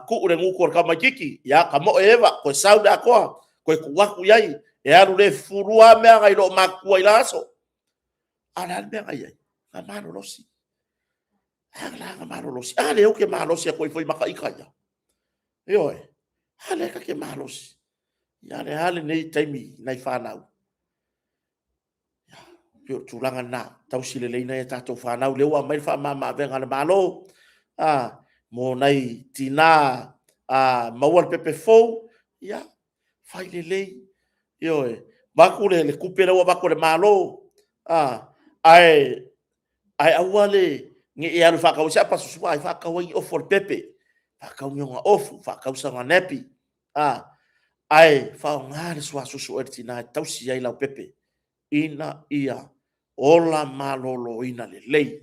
Ku ure nguko ka makiki. Ya ka mo eva ko sauda ko. Ko ku waku yai. E aru le furua mea ngai lo makua i laso. Ana mea ngai. Ka mano losi. Nga mano losi. Ale o ke mano losi ko i foi maka ikaya. Ale ka ke mano losi. Ya le hale nei taimi nai whanau. Pio tulanga na. Tau sile leina e tato whanau. Lewa mai wha mama venga na malo. Mo nei tina. Mauar pepe fou. Ya. Whai le lei. Bakure le kupere wa bakure malo. Ai awale. Nge e alu whakau se apa susua. Ai whakau i ofor pepe. Whakau ngonga ofu. Whakau sanga nepi. Ai whao ngāre sua susu e tina e tausi ai lau pepe. Ina ia ola malolo ina le lei.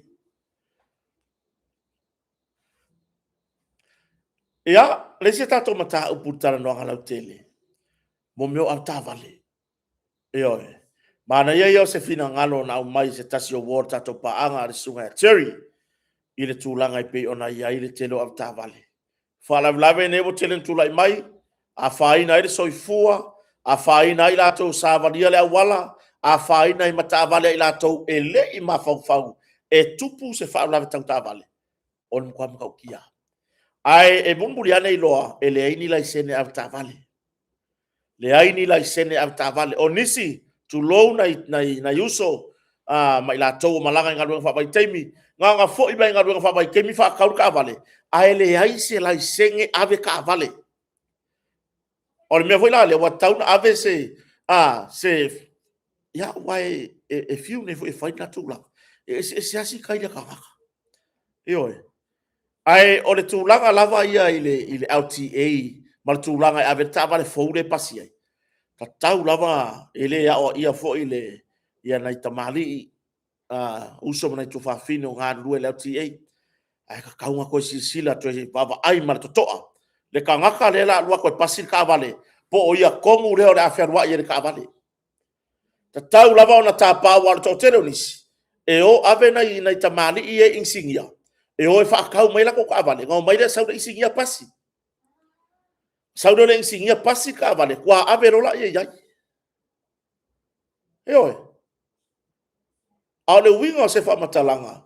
Ia, le se tato mata uputara noanga lau tele. Mo meo au tavale. Mana ia se fina ngalo na au mai se tasi o war tato paanga le sunga e Terry. Ile tūlanga i pe ona ia ile telo au tavale. Whalavlave nebo telen tūlai mai. A whaina ele soifua. A whaina i lato sāvaria le awala. A whaina i matavale i lato e le i mawhauwhau. E tupu se whaulawe tau tavale. O ni kwa mkau kia. Ai e mumburi ane i loa. E le aini lai sene au tavale. Le aini lai sene au tavale. O nisi tu lou na yuso. Ma i lato malanga i ngaruenga whapai teimi. Nganga fo i bai ngaruenga whapai kemi whakauru ka avale. Ai le aise lai senge ave ka avale. O me foi lá, le wa tauna ave se ya wai e fiu ne foi fai na tula. Se asi kai ka ka. Ai o le tulanga lava ia ile LTA, mal tulanga ave tava le foure pasi ai. Ta tau lava ele ya o ia fo ile ia na tamali uso na tu fa fino nga lu LTA. Ai ka kaunga ko sila to baba ai mal toa. Le kangaka le la lua ko pasi ka vale. Po o ia kongu reo le awhiarua i e ka avale. Ta tau lava o na tāpā wala tō tere onisi. E o ave nei tamali i e insingia. E o e whaakau mai lako ka avale. Ngau mai le sauda insingia pasi. Sauda le insingia pasi ka avale. Kua ave rola i e iai. E oe. Ao le winga o se whamatalanga.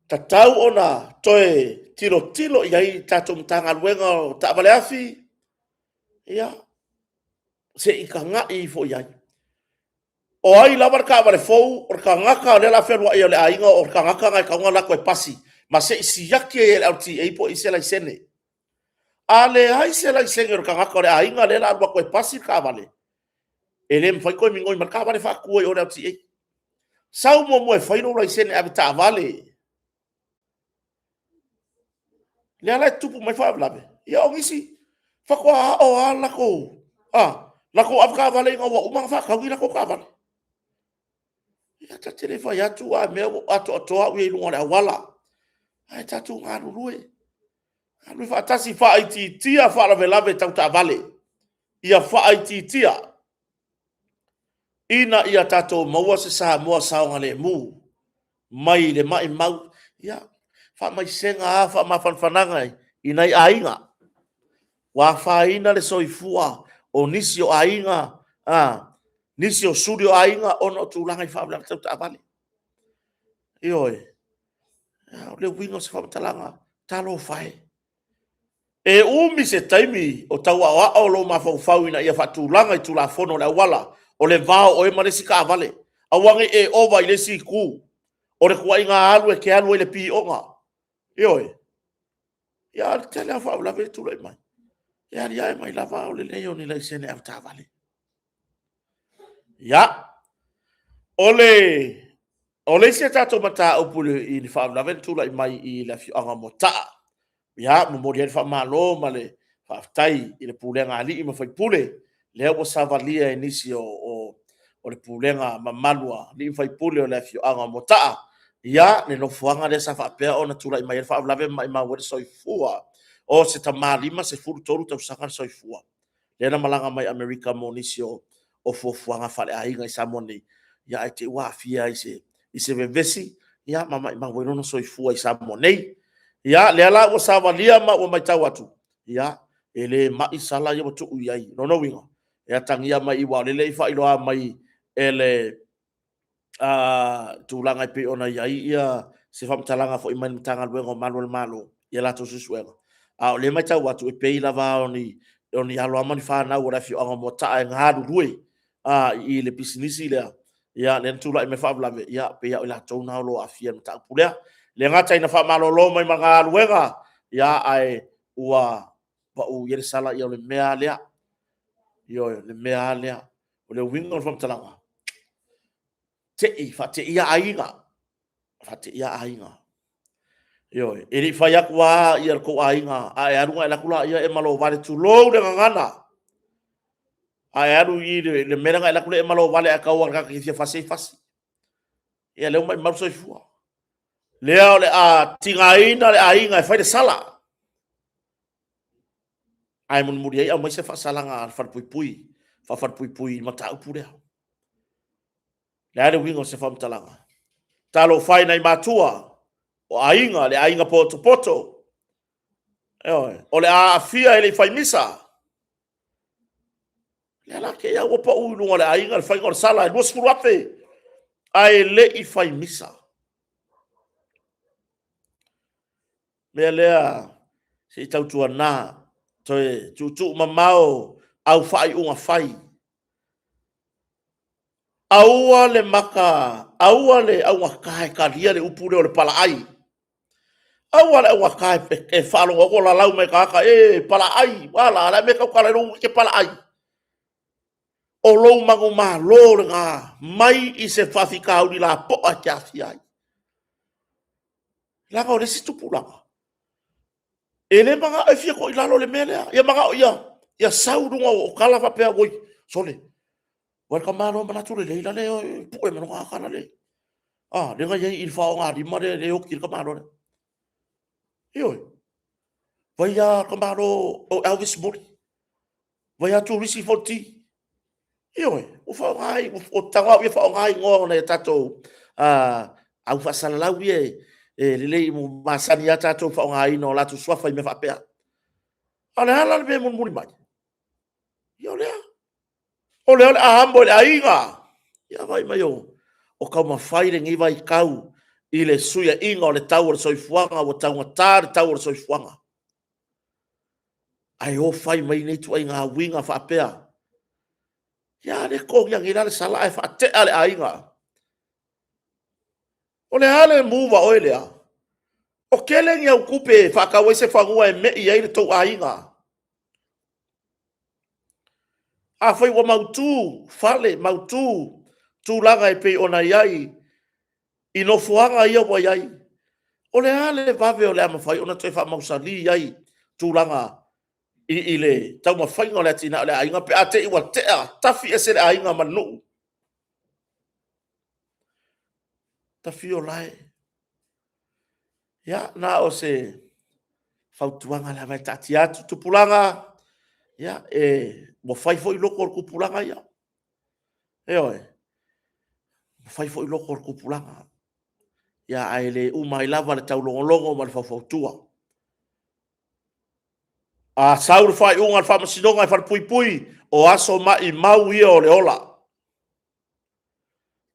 Ta tau o na toe tilo iai tato mtanga luenga o ta avale afi. Ia. Se i ka ngai fo iai. O ai lava ka vale fou, o ka ngaka le la ferwa ia le ainga, o ka ngaka ngai ka ngala ko e pasi. Ma se isi yake e LTA po i se lai sene. A le ai se lai sene o ka ngaka le ainga le la ko e pasi ka vale. E le mwhai koe mingoi ma ka vale whakua i o LTA. Sau mo e whaino lai sene ave ta vale. Le ala tupu mai whaavlawe. Ia o ngisi. Whakua o ala ko. La ko afka vale nga wa umang fa ka wila ko ka vale. Ya ta telefa ya tu a me ato a wi lu ngora wala. Ai ta tu nga rue. Alu fa tasi fa iti tia fa la velave ta ta vale. Ia fa iti tia. Ina ia tato maua se sa moa saonga le mu. Mai le mai mau. Ia fa mai senga fa ma fanfananga inai ainga. Wa fa ina le soifua o nisi o ainga. Nisi o suri o ainga ono tulanga i fa bla ta vale. Ioi. Le wingo se fa talanga talo fai. E umi se taimi o tau a o lo mafau ina ia fatulanga i tula fono le wala o le vao o e maresi ka vale. Awangi e ova i le si ku. O le kua inga alu e ke alu e le pi onga. Ioi. Ia tele a fau la ve tula i mai. Ia ria e mai la vao le leo ni la isene au ta vale. Ia. Ole se tato mata o pule i ni fau la ve tula i mai i la fi anga motaa. Ya mo morian fa malo male fa tai i le pulenga ali i mo fai pule le o savalia inisio o le pulenga mamalua li fai pule o le fio anga mota ya le no fuanga le sa fa pe ona tula i mai fa lave mai ma wo soifua o se tamalima se furu toru tau sanga soifua le na malanga mai America mo nisio o fuanga fa le ainga i samoni ya te wa fia i se vevesi ya mama ma wo no soifua i samoni ya le ala o savalia ma o mai tau atu ya ele mai sala yo tu yai no winga ya tangia mai wa le fa ilo mai ele tulanga pe ona yai ia se fam talanga fo iman tanga luengo malo ya la to susuenga a le mai tau atu e pe lava oni alo amani fa na ora fi o mo ta ngadu due i le pisinisi le ya le tula me fa blave ya pe ya la to na lo afia ta pulea le ngata ina fa malolo mai manga luenga ya ai ua pa u yere sala ia le mea lea yo le mea lea o le wingo fam talanga te I fa te ia ainga yo eri fa ya kwa ia ko ainga ai arunga la kula ia e malo vale tu lo de ngana ai aru I le mera la kula e malo vale aka wa ka ki fa se fasi ia le mai mal so fu le a tingaina le ainga e fa de sala ai mun muri ai mai se fa sala nga fa pui mata upure le ale wingo se fam talanga talo fai nai matua o ainga le ainga poto o le a fia ele fai misa le ala ke ya opa u no le ainga le fai or sala no skuru ape ai le I fai misa me le a se tau tua na toe tu mamao au fai unga fai aua le maka aua le au kai kalia le upure o le pala ai aua le au kai e falo o la lau me ka e pala ai wala la me ka kala ru ke pala ai o lo mango ma lo nga mai I se fafika uli la po a kia ai la ka o le situ pula ele manga e fia ko I lalo le mele ya manga o ya saurunga o kala fa pe goi sole wa ka malo mana tu le le pu e mano ka kala le le nga il fa nga di mare le o ki ka malo yo vai ya ka malo o Elvis Mori vai ya tu risi forti yo o fa ngai o tanga o fa ngai ngo na tato au fa sala wie le mo masani ya tato fa ngai no la tu swa fa me fa pe ala be mun muri mai yo le o le a hambo le ainga ya vai mai o ka ma faire ngi vai kau I le suia inga o le tau o soifuanga o tau ngatari tau o soifuanga ai o fai mai nei tu ai ngā winga fa pea ya le ko yang ila le sala e fa te ale ainga o le hale muva o ele o kele ngi au kupe fa ka we se fa ngua e me I ai le tau ainga a foi wa mautu fale mautu tu langa e pe ona iai I no fuanga ia wa iai o le hale vave o le ama fai ona te fa mausali iai tu langa ile tau ma fainga le tina le ainga pe ate iwa te tafi ese le ainga manu tafi o lai ya na o se fautuanga la vai tati atu tupulanga ya mo fai foi loko kupulanga ya oi fai foi loko kupulanga ya aile umai lava le tau longo ma le fautua a saur fai unga fa masidonga fa pui o aso mai mau ia o le ola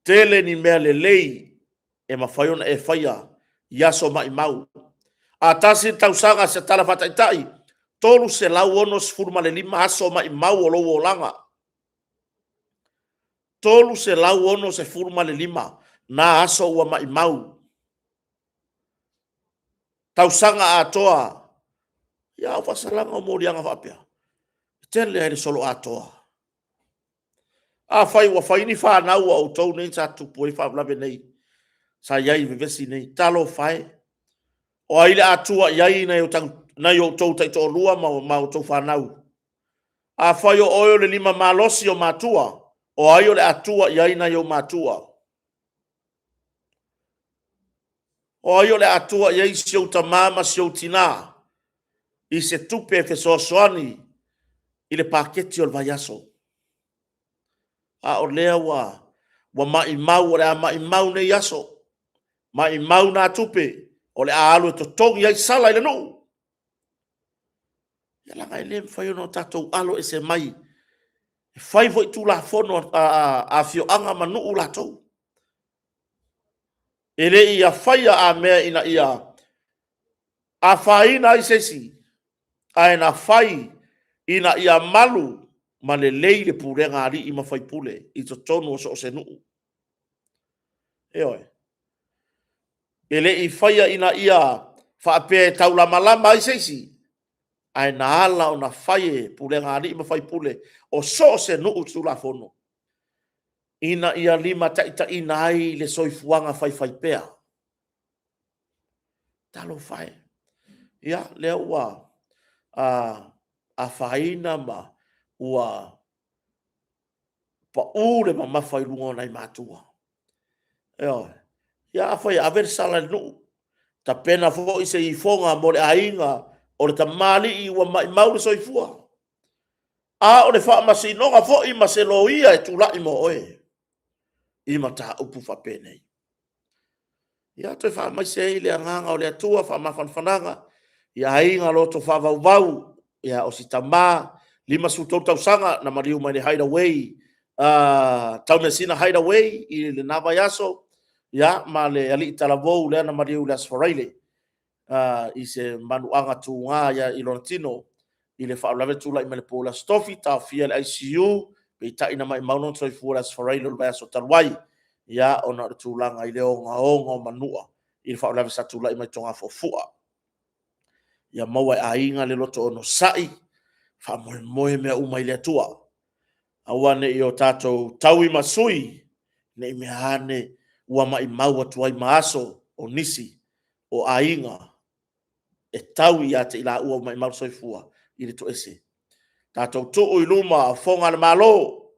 tele ni mea le lei e mawhaiona e whaia iaso mai mau a tasi tausanga se tala fataitai tolu se lau ono sfurma le lima aso mai mau o lowo langa tolu se lau ono se furma le lima na aso ua mai mau tausanga atoa ya fasalanga o morianga whapea tele ele solo atoa a fai wa fai ni fa na wa o tau nei sa tu poi fa bla nei sa yai vivesi nei talo fai o ile atua yai na yo tau na yo tau tai to lua ma o tau fa na a fai o oyo le lima malosi o matua o ayo le atua yai na yo matua o ayo le atua yai sio tamama sio tina i se tupe fe so soani ile paketi o vayaso a o lea wa mai mau o le mai mau ne yaso mai mau na tupe o le aalo to tongi ai sala ile no ya la ngai le fai no tatou alo ese mai fai voi tu la fono a fio anga manu ula to ele ia fai a me ina ia a fai na isesi ai na fai ina ia malu ma le leile purenga ari i mawhai pule i to tonu o se nuu. Oi. Ele i whaia ina ia whaapea tau lama lama i seisi. Ai na ala o na whaie purenga ari i mawhai pule o se nuu tu la fono. Ina ia lima taita ina ai le soifuanga whai pea. Talo whae. Ia lea ua a whaina ma ua pa ure ma mawhai lungo nei mātua. Eo, ia awhai a versala nu, ta pena fo i se i fonga mo le ainga, o le ta mali i ua mai maure soifua. A o le wha masi nonga fo i ma se lo ia e tulai mo oe. I ma ta upu wha penei. Ia toi wha mai se i le anganga o le atua, wha mawhanwhananga, ia ainga lo to wha vau, ia o si tamā, lima su tau sanga na mariu mai le hideaway tau me sina hideaway i le nava yaso ya ma le ali talavou le na mariu le asfaraile i se manuanga tu nga ya i Lontino i le whaalave tula i mele pola stofi ta fia le ICU pe ta ina mai maunon toi fuera asfaraile le yaso talwai ya ona tulanga i le onga manua i le whaalave sa tula i mai tonga fofua ya maua ainga le loto ono sai fa moe mea umai le atua. Awane i o tātou taui masui, ne i mea hane ua mai maua tuai maaso o nisi, o ainga, e taui a te ila ua mai mau soifua, i le to ese. Tātou tuu i luma fonga le malo,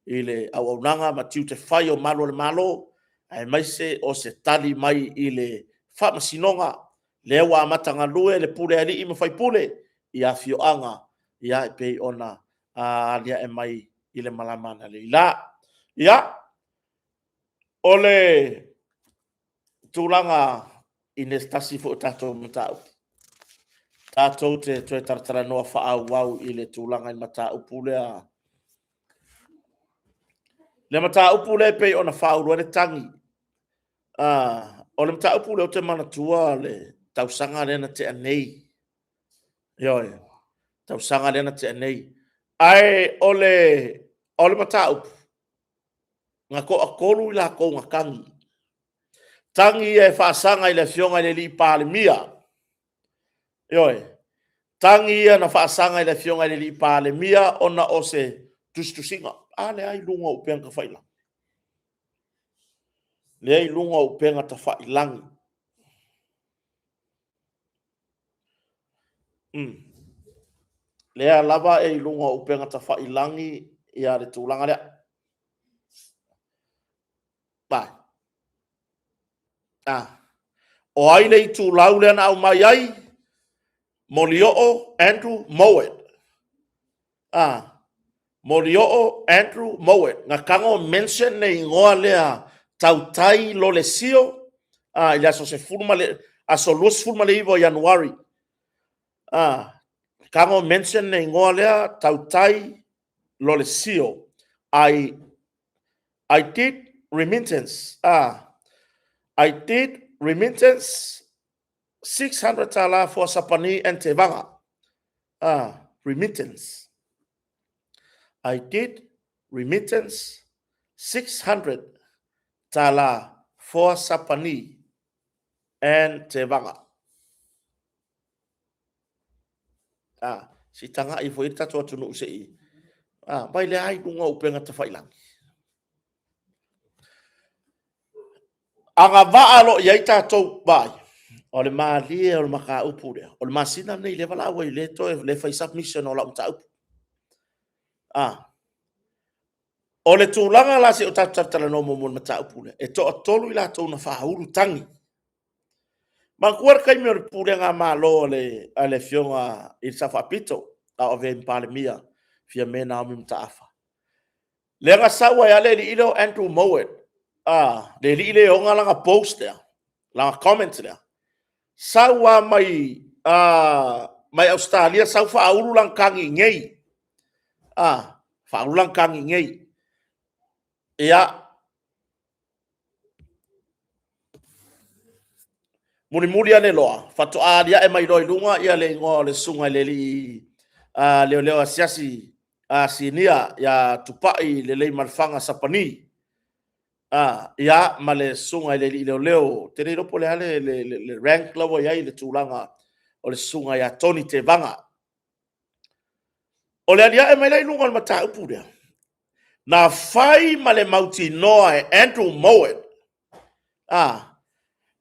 i le au aunanga ma tiu te whai o malo le malo, ai maise o se tali mai i le whamasinonga, le awa amatanga lue, le pule ali i mawhai pule, i a fioanga, i a pei ona, a lia e mai i le malamana le la. Ia, ole tūlanga i ne stasi fo tātou matau. Tātou te tue taratara noa whaau wau i le tūlanga i matau pulea. Le matau pule pe ona whaau rua le tangi. O le matau pule o te manatua le tausanga lena te anei. Ioi, tausanga lena te anei. Ai, ole matau nga ko akolu la ko nga kangi tangi e faasanga i le fionga i le li palemia yoe tangi e na faasanga i le fionga i le li palemia ona o se tustusinga ale ai lunga o penga faila le ai lunga o penga ta failangi lea lava e lunga upenga tawhailangi ia le tūlanga lea. Bai. O aile I tūlau lea na au mai ai, Molioo Andrew Mowat. Molioo Andrew Mowat. Ngā kango mention nei ngoa lea tautai lo le sio. Ili aso se fulma le, aso lus fulma le iwo Januari. Kango mention nei ngoa lea tautai lo le sio. I did remittance. I did remittance 600 tala for Sapani and Tevanga. Remittance. I did remittance 600 tala for Sapani and Tevanga. Si tanga I fo ita to tunu sei. Bai le ai dunga upenga te failang. Anga vaa lo ia ita to bai. O le maalia o le maka upu rea. O le masina nei le wala awa I le to le fai submission o la uta upu. O le tūlanga la se o tatatala no mo mata upu le. E to a tolu I la tau na whaahuru tangi. Mankuar kai me o le pūre ngā malo le fionga I sa whapito. A o ve mpale mia. Fia mena o mimta afa. Le nga sawa ya le li ilo Andrew Mowat. Le li ile o ngā langa post lea. Langa comment lea. Sawa mai Australia sau whaahuru lang kangi ngei. Whaahuru lang kangi ngei. Ia. Muri ane loa. Fatu adia e mai roi lunga ia le ngō le sunga le li leo asiasi sinia ya tupai le lei malfanga Sapani. Ia ma le sunga le li leo. Tere ropo le hale le rank lawa iai le tūlanga o le sunga ya Tony Tevanga. O le adia e mai lai lunga le mata upu rea. Na fai ma le mauti noa e Andrew Mowat.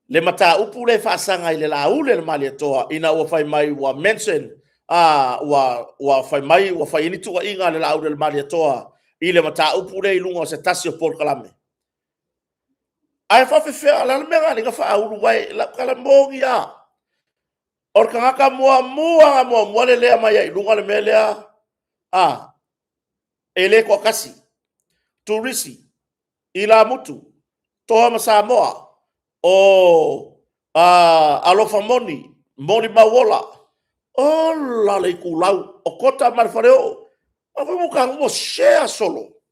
Le mata upu le whaasanga I le laule le mali atoa. Ina ua fai mai ua mention. Ua fai mai ua fai initua inga le laule le mali atoa. I le mata upu le ilunga o se tasi o Paul Kalame. Ai whawhiwhea ala mea ni ka whaahuru wai la kalamongi a. Or ka ngaka mua le lea mai ai lunga le mea lea. E le kwa kasi. Turisi, ila mutu, toa Samoa, alofa moni mawola, la le kulau, o kota marfareo, a muka mo share solo.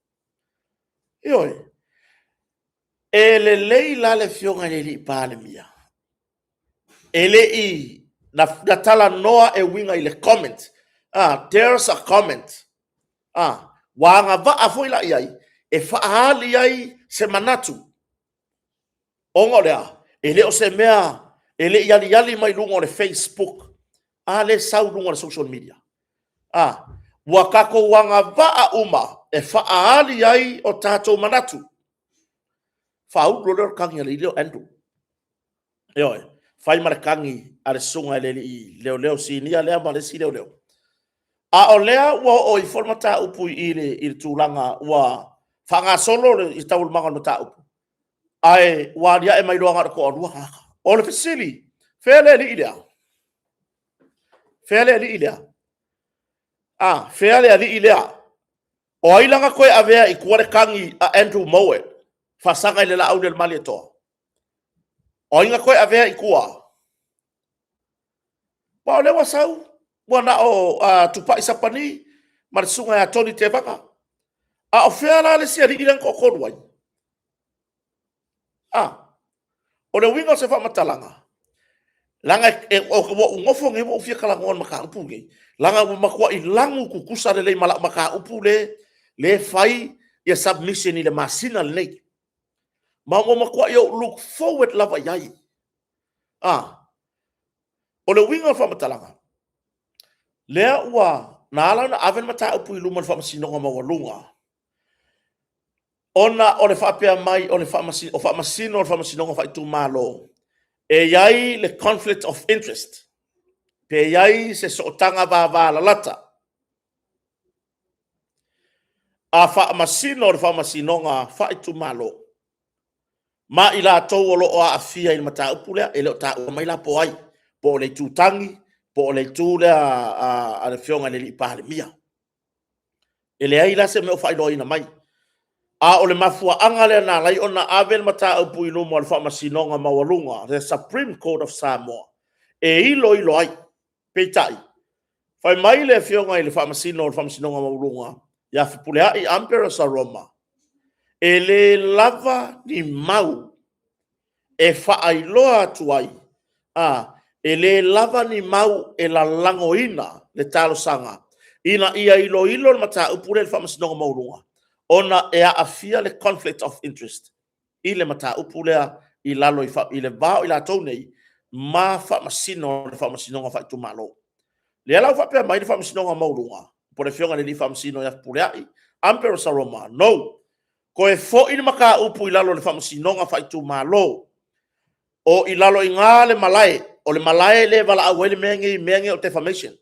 Ioi, e le leila le fionga le li pale mia. E le I, na tala noa e winga I le comment. There's a comment. Wanga va afoila iai. E whaahali ai se manatu. Ongo lea, e leo se mea, e le yali mai lunga o le Facebook. Le sau lunga o le social media. Wakako wanga vaa uma, e whaahali ai o tātou manatu. Whaau loreo kangi ale leo Andrew. Eoi, whai mara kangi ale sunga I leo sinia lea ma le si leo. O lea ua o I formata upu I le tūlanga ua whanga solo I tau manga no tau. Ai, waria e mai roanga ko orua kaka. O le fesili, whele li ilea. Whele li ilea. Whele li ilea. O ailanga koe avea I kuare kangi a Andrew Mowat. Whasanga I le la au del mali atoa. O inga koe avea I kua. Wa lewa sau. Wana o tupai Sapani. Marisunga ya Tony Tevanga. O whea le si ari ilang kokoruai. O le winga se whamatalanga. Langa o ngofo nge mo fia kalangon maka upu nge. Langa makua I langu kukusa le malak maka upu le fai ya submission I le masina le nei. Mango makua yo look forward lava yai. O le winga whamatalanga. Lea ua na ala na aven mata upu I luma whamasinonga mawalunga. Ona o le whapea mai o le whamasino o le whamasinonga whaitu malo. E iai le conflict of interest. Pe iai se sootanga la lata. a fa masino le fa masino nga fa itu malo ma ila to lo o afia i mata upule ele ta o mai la po ai po le tutangi po le tu le a le fionga le pa le mia ele ai la se me fa do ina mai a o le mafua anga le na lai ona avel mata upui no mo le fa masino nga mawalunga the Supreme Court of Samoa e ilo ai peitai fai mai le fionga i le fa masino nga mawalunga ya fipule ai Emperor sa Roma ele lava ni mau e whaailoa tuai. Ele lava ni mau e la langoina le talo sanga. Ina ia ilo le mata upure le whamasinonga maurunga. Ona e a afia le conflict of interest. I le mata upulea i lalo i le vao i la nei ma whamasino le whamasinonga whaitu malo. Le alau whapea mai le whamasinonga maurunga. Po le fionga le whamasino ya puleai. Emperor Saroma. No. Ko e fo i maka upu i lalo le whamasinonga whaitu malo. O i lalo i ngā le malae. O le malae le wala awele mengi o defamation.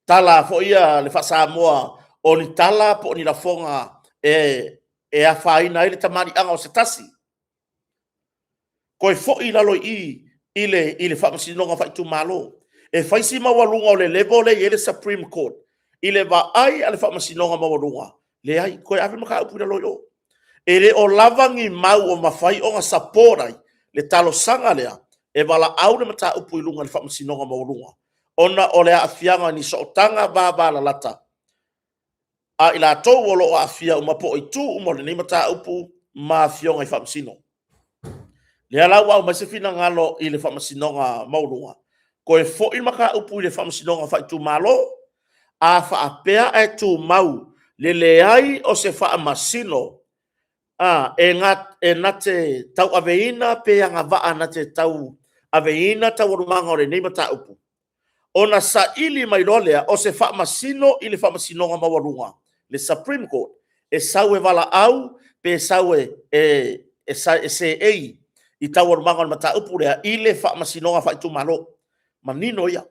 Tala fo ia le whasamoa. O ni tala po ni la fonga e a whaina i le tamari anga o setasi. Ko e fo i lalo i le whamasinonga whaitu malo. E whaisi mawalunga o le level le le Supreme Court. I le wa ai a le whamasinonga mawalunga. Le ai, koe awe maka upu na loi o. E le o lavangi mau o mawhai o ngā saporai, le talo sanga lea, e wala au le mata upu i lunga le whamasinonga maurunga. Ona o lea afianga ni sootanga baba la lata. A ila tau wolo o afia umapo i tu umo le ni mata upu ma fionga i whamasino. Le alau au masifina ngalo i le whamasinonga maurunga. Koe fo i maka upu i le whamasinonga whaitu malo, a whaapea e tu mau, le leai o se wha masino e nate tau aveina pe anga vaa nate tau aveina tau rumanga o le nei mata upu. Ona sa ili mai rolea o se wha masino i le wha masinonga mawarunga. Le Supreme Court e sau e wala au pe sau e se ei i tau rumanga o le mata upu rea i le wha masinonga wha itu malo. Manino ia.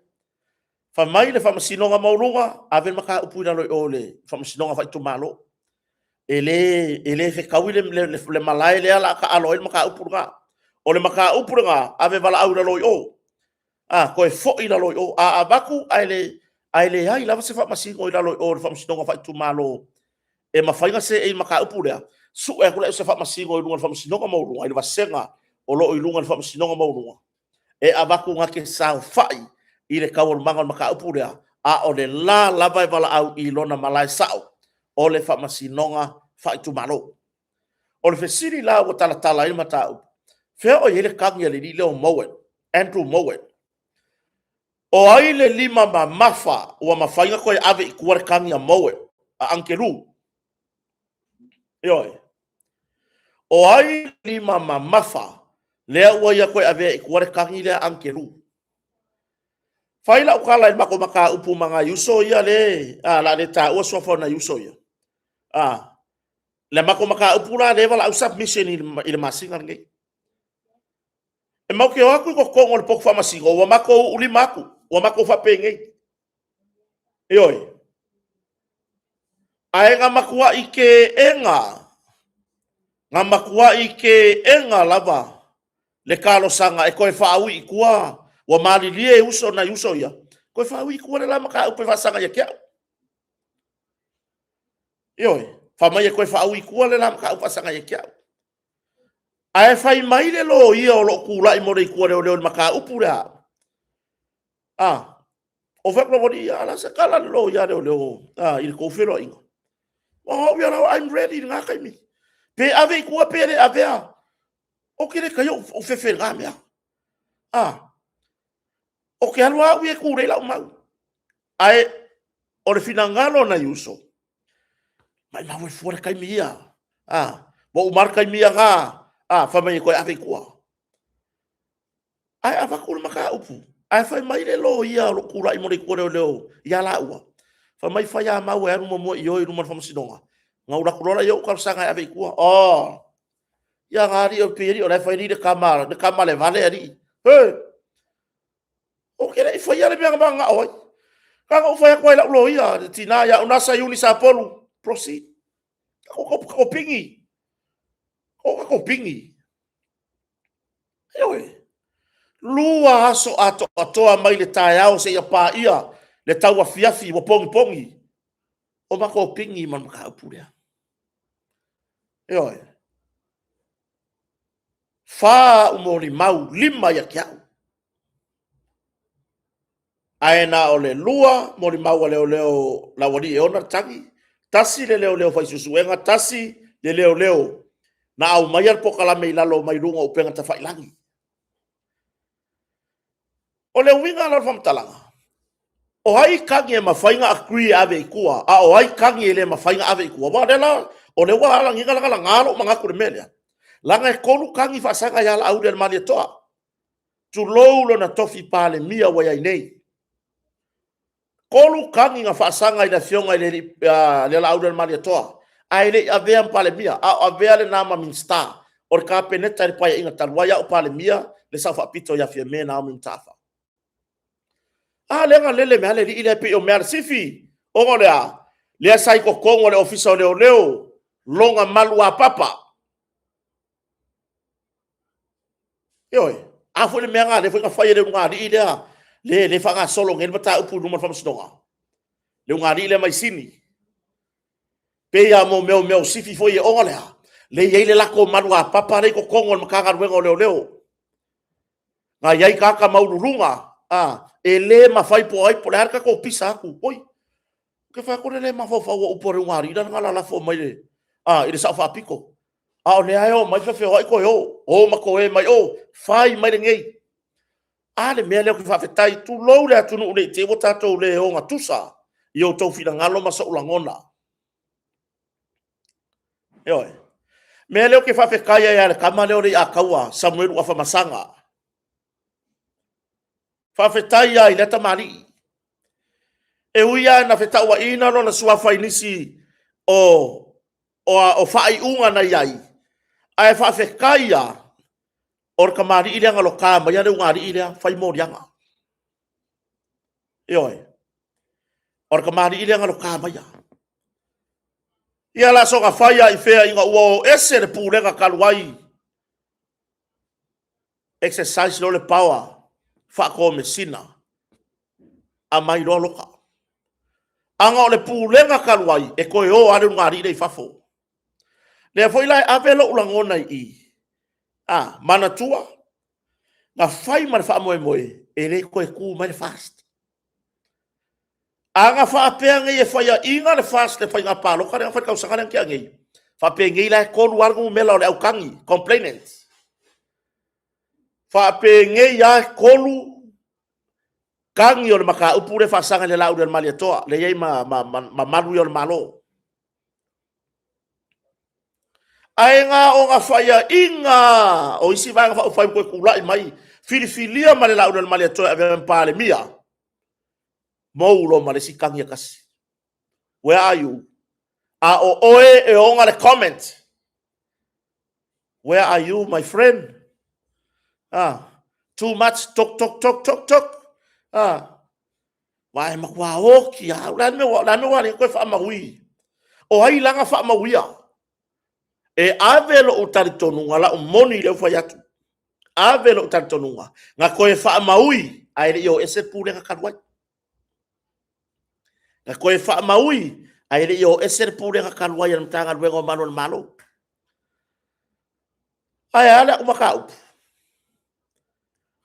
Fa mai le whamasinonga maurunga, awen maka upu ina loi o le whamasinonga whaitu malo. Ele whekau le malai le ala ka alo ele maka upu nga. O le maka upu nga, awe wala au na loi o. Koe fo ina loi o. A waku, aile ai lava se whamasingo ina loi o le whamasinonga whaitu malo. E mawhainga se e maka upu rea. Su e kule se whamasingo i lunga le whamasinonga maurunga. Ele wasenga o lo i lunga le whamasinonga maurunga. E a waku nga ke sao whai. I le kawal mangal maka upurea, a o le la lava wala au i lona malai sao, o le whamasinonga whaitu malo. O le whesiri la o talatala i mata upu. Whea o yele kangia le li leo Mowen, Andrew Mowen. O ai le lima ma mafa, ua mawhainga koe ave i kuare kangia Mowen, a Ankeru. Ioi. O ai lima ma mafa, lea ua ia koe ave i kuare kangia lea Ankeru. Faila ukala i mako maka upu manga yuso ia le, la le ta ua sofa na yuso ia. Le mako maka upu la le wala au submission i le masinga nge. E mau ke oaku ko kongo le poku whamasinga, wa mako uli maku, wa mako whape nge. Ioi. Ae ngā makua i ke enga, ngā makua i ke enga lava, le kalo sanga e koe whaau i kua, wa mali lie uso na uso ia. Koe whaui kua le lama ka upe whasanga ia kia. Ioi, whamai e koe whaui kua le lama ka upe whasanga ia kia. Ae whai mai le lo ia o lo kula i more i kua leo leo maka upu rea. O whekla wadi ia, ala se kala le lo ia leo leo, i le kouwhero inga. Oh, I'm ready, ngā kai mi. Pe ave i kua pere avea. O kere kai o whewhe ngā mea. O ke alua au e kūrei lau mau. Ae, o le whina ngalo na yuso. Mai mau e fuare kai mia. Mo umar kai mia ngā. Whamai e koe awe kua. Ae, a wakure maka upu. Ae, whai mai le lo ia lo kūra i more kua leo leo. Ia la ua. Whamai whai a mau e aruma mua i oi ruman whamasinonga. Ngā ura kurora i au karusanga e awe kua. Ia ngāri o peri o lai whai ni de kamara. De kamale vale ari. Hei. O kere i whai ale mea ngā oi. Kanga u whai koe la ulo ia. Tina ia unasa iuni sa polu. proceed. Ko pingi. Ko pingi. Eoi. Lua aso atoa mai le taiao se ia pa ia le taua fiafi wa pongi. O mako pingi man maka upurea. Eoi. Fa umori mau lima ya kiau. Aena o le lua mori mau leo la wadi e ona tangi. Tasi le leo fai susuenga tasi le leo. Na au mai al pokala me lalo mai runga upenga ta langi. O le winga la fam talanga. O hai kangi e mafainga agree ave ikua. A o hai kangi e le mafainga ave ikua. Wa dela o le wa ala nginga la ngalo manga ku melia. Langa e kolu kangi fa sanga ya la au del mali toa. Tu lolo na tofi pale mia wa ya nei. Kolu kangi nga fa sanga ina fionga le la au del mali toa. Ai le avea pale mia. A avea le nama min star. O ka peneta le paya inga talwaya o pale mia le safa pito ya fie mena o min tafa. Lenga lele me ale ile pe o mer sifi o ngolea le sai ko kongo le ofisa leo longa malua papa yoi afu le menga le fa fa ile ngadi ile le fa ga solo ngel bata upu no fa msdonga le ngadi ile mai sini pe ya mo meu sifi foi o ngolea le ile la ko malua papa le ko kongo makanga wengo leo nga yai kaka maulurunga ele mafai po ai por arca ko pisa aku oi ke fa ko le mafo fa o por ngari dan ngala la fo mai le ile sa fa piko o le ayo mai fa fe oi ko yo o ma ko e mai o fai mai ngei le me le ko fa fetai tu lo le tu no le te bota to le o nga tusa yo to fi ngalo ma so langona yo me le ko fa fe kaya ya ka ma le o le akawa samuel wa fa masanga fa fetai ai leta mari e uia na feta wa ina no na sua fainisi o fai unga na yai ai fa fekaia or kamari ile nga loka ma ya de ngari ile fai mo yanga yoi or kamari ile nga loka ma ya la so ka faya i fea inga wo ese le pule ka kalwai exercise lo le power fa ko mesina amai lo loka anga le pulenga kalwai e ko yo ade ngari le fafo le foi lai avelo ulangona i mana tua na fai man fa moe e le ko e ku mai fast anga fa penga e fai inga le fast le fai nga palo ka fa ka usanga ki angi fa penga la ko luargu mela le aukangi complainant fa penga ya kolu kangi o le maka upure fa sanga le lau del mali toa le yai ma maru yo le malo ainga o nga faya inga o isi va fa fa ko kula mai filifilia ma le lau del mali toa ave pale mia moulo ma le sikangi kasi where are you o oe e o nga le comment where are you my friend too much talk wai makwa oki la me wa ko fa maui o ai langa fa mauia e avelo o taritonunga la o moni le fa yatu avelo o taritonunga nga ko e fa maui ai yo ese pule ka kadwai nga ko e fa maui ai yo ese pule ka kadwai en tanga luego malo ai ala o makau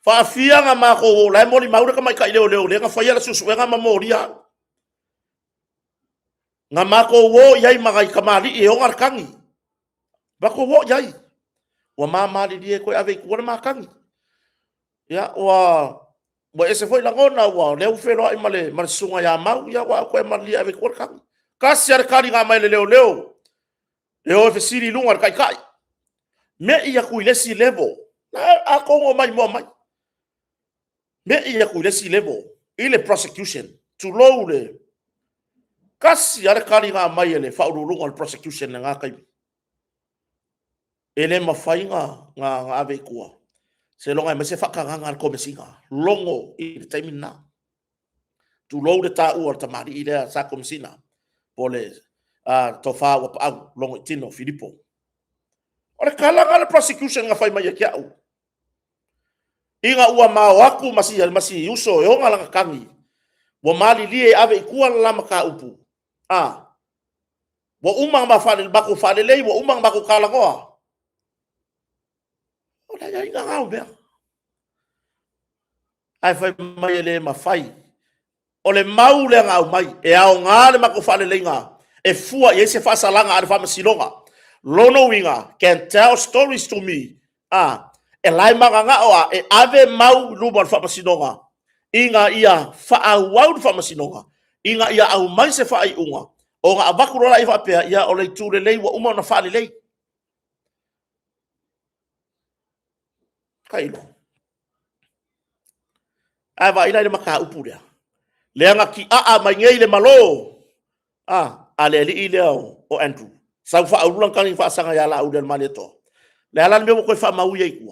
fa fia nga ma ko la moni maure ka mai ka leo nga fa ya susu nga mamoria nga mako wo yai magai kamali e ongar kangi bako wo yai wa mama di ko ave ko ma kangi ya wa ese foi langona wa le ufelo ai male sunga ya mau ya wa ko mali ave ko kangi kasiar kali nga mai leo e fe siri lungar kai me ia ku ile si level a ko mo mai me ia ku ile si level ile prosecution to low le kasi ara kali nga mai ele fa urulunga al prosecution nga kai ele mafainga nga ave kuwa se longa me se fa ka nga ko mesinga longo i taimina tu lo de ta u ta mari ile sa komsina pole tofa wa pa long tino Filipo ora kala prosecution nga fai mai kia u inga ua mawaku masi uso yo ngala kangi wa mali lie ave ikuan lama ka upu wa umang ba fadel baku fadele wa umang baku kala ngoa ora ya inga ngau be ai fai mai le mafai ole mau le ngau mai e ao ngale baku fadele nga e fua ye se fa salanga ar fa masilonga lono winga can tell stories to me e lai manga oa e ave mau luman fa masinonga inga ia fa au fa masinonga inga ia au mai se fa ai unga o nga abaku rola ifa pe ia o le ture lei wa uma na fa le lei kailo ai va ina le maka upuria le anga ki a mai ngei le malo ale li ile o Andrew sa fa ulang kan fa sanga ya la udan maneto le ala me ko fa mau ye ku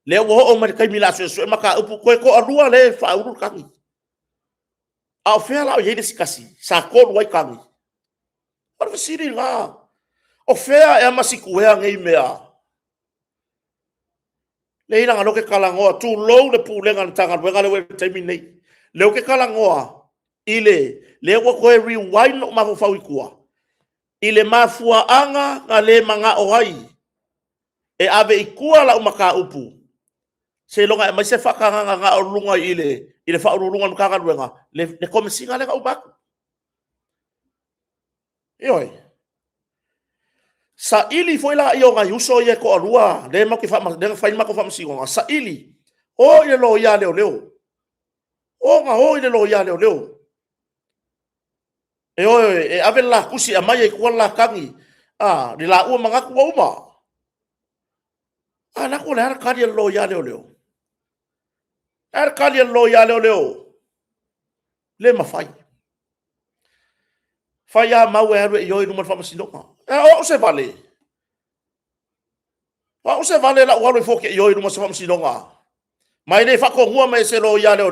le wo o mai kai mila so maka upu ko arua le fa uru kan a fe la ye diskasi sa ko wai kan or siri nga o fe e masiku e ngei mea le ina ngalo ke kalangoa tu lo le pulenga tanga we ngale we terminate le ke kalangoa ile le wo ko rewind ma fo fawikua ile mafua anga ngale manga ohai e ave ikua la umaka upu se longa mai se fakanga nga olunga ile fa olunga mkanga luenga le komisinga le ka ubaku yoi sa ili foi la io nga yuso ye ko alua le ma ke fa ma de fa ma ko fa msinga sa ili o ile lo ya leo o nga o ile lo ya leo e ave la kusi amai ko la kangi ni la u manga ko uma na ko le ka dia lo ya leo ka dia lo ya leo le ma fai ya mau e yo no ma fa msinga o se vale la walo fo ke yo no sa msinga mai le fa ko ngua mai se lo ya leo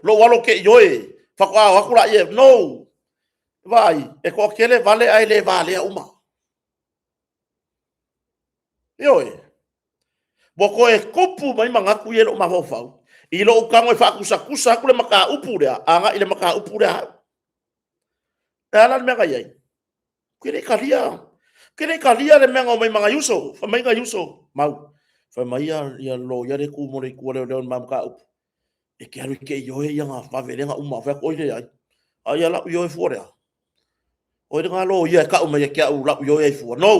lo walo ke yo fa ko wa ku la ye no vai e ko kele vale ai le vale uma yo boko e kupu mai manga ku ye lo ma fo i lo ka ngoi fa kusa ku le maka upu le anga ile maka upu le ala me ga ye kire kalia le menga mai manga yuso fa mai ga yuso mau fa mai ya lo ya le ku mo le ku le ma maka upu e ke aru ke yo ya nga fa velenga uma fa ko ye ai ya la yo fo le o de ngalo ye ka uma ye ka u la yo ye fo no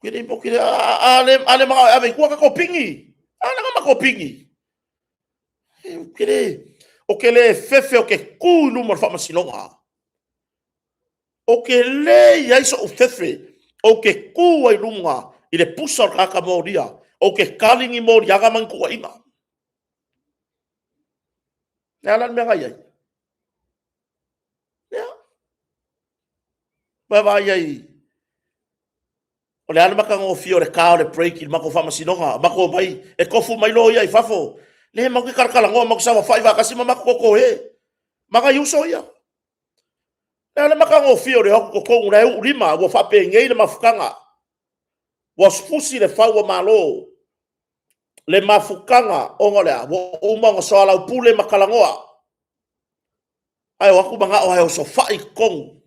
kire po kire ale ma ave ku ka ko pingi ana ma ko pingi kire o ke le fefe o ke ku lu mo fa masinonga o ke le ya iso o fefe o ke ku ai lunga ile pusa ka moria o ke kalingi moria ga man ku ina ala me ga ye ba ye o le ala maka ngo fio le ka le break il mako fa masinonga mako mai e kofu mai lo ia i fafo le mako karkala ngo mako sa fa iva kasi mako ko he maka yuso ia le ala maka ngo fio le ko ngai urima wo fa pe ngei le mafukanga wo spusi le fa wo malo le mafukanga o ngole wo uma ngo so ala pule makalangoa ai wa ku banga o ai so fa i kong